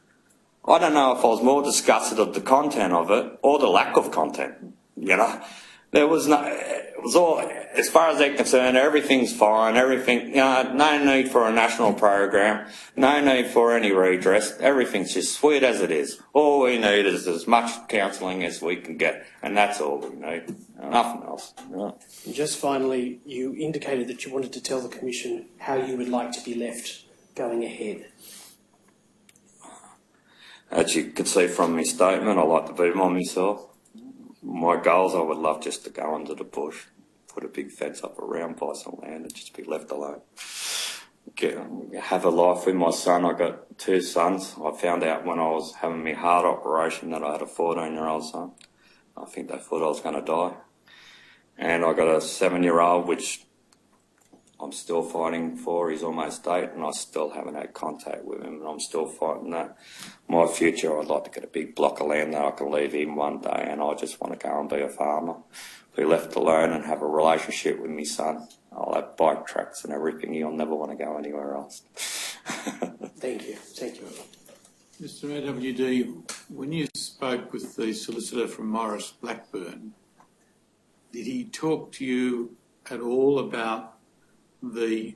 I don't know if I was more disgusted of the content of it or the lack of content. There was it was all, as far as they're concerned, everything's fine, no need for a national program, no need for any redress, everything's just sweet as it is. All we need is as much counselling as we can get, and that's all we need, nothing else. And just finally, you indicated that you wanted to tell the Commission how you would like to be left going ahead. As you can see from my statement, I like to be by myself. My goals, I would love just to go into the bush, put a big fence up around, buy some land and just be left alone. Have a life with my son. I got 2 sons. I found out when I was having my heart operation that I had a 14-year-old son. I think they thought I was going to die. And I got a 7-year-old, which I'm still fighting for. He's almost 8 and I still haven't had contact with him, and I'm still fighting that. My future, I'd like to get a big block of land that I can leave him one day, and I just want to go and be a farmer, be left alone and have a relationship with my son. I'll have bike tracks and everything. He'll never want to go anywhere else. Thank you. Thank you. Mr. AWD, when you spoke with the solicitor from Morris Blackburn, did he talk to you at all about the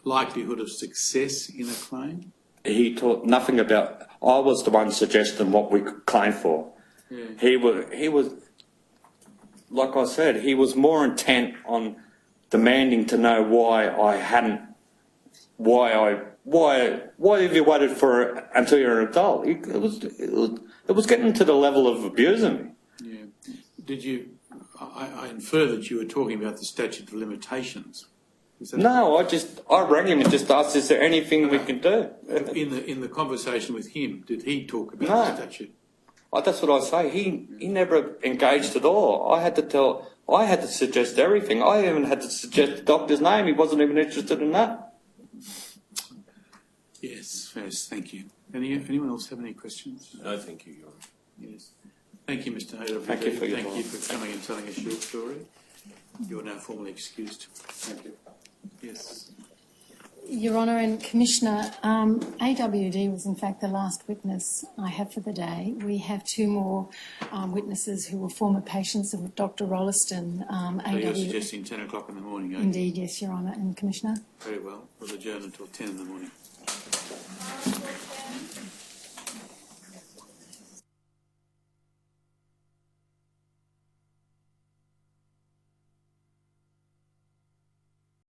likelihood of success in a claim? He talked nothing about. I was the one suggesting what we could claim for. Yeah. He was, like I said, he was more intent on demanding to know why have you waited for until you're an adult? It was getting to the level of abusing me. Yeah. Did you? I infer that you were talking about the statute of limitations. No, I rang him and just asked, is there anything we can do? In the conversation with him, did he talk about the statute? That's what I say. He never engaged at all. I had to suggest everything. I even had to suggest the doctor's name. He wasn't even interested in that. Yes, thank you. Anyone else have any questions? No, thank you, Your Honour. Yes. Thank you, Mr. Hayden. Thank you for your time. Thank you for coming and telling us your story. You are now formally excused. Thank you. Yes. Your Honour and Commissioner, AWD was in fact the last witness I have for the day. We have 2 more witnesses who were former patients of Dr. Rolliston. So you're suggesting 10 o'clock in the morning, aren't you? Indeed, yes, Your Honour and Commissioner. Very well. We'll adjourn until 10 in the morning.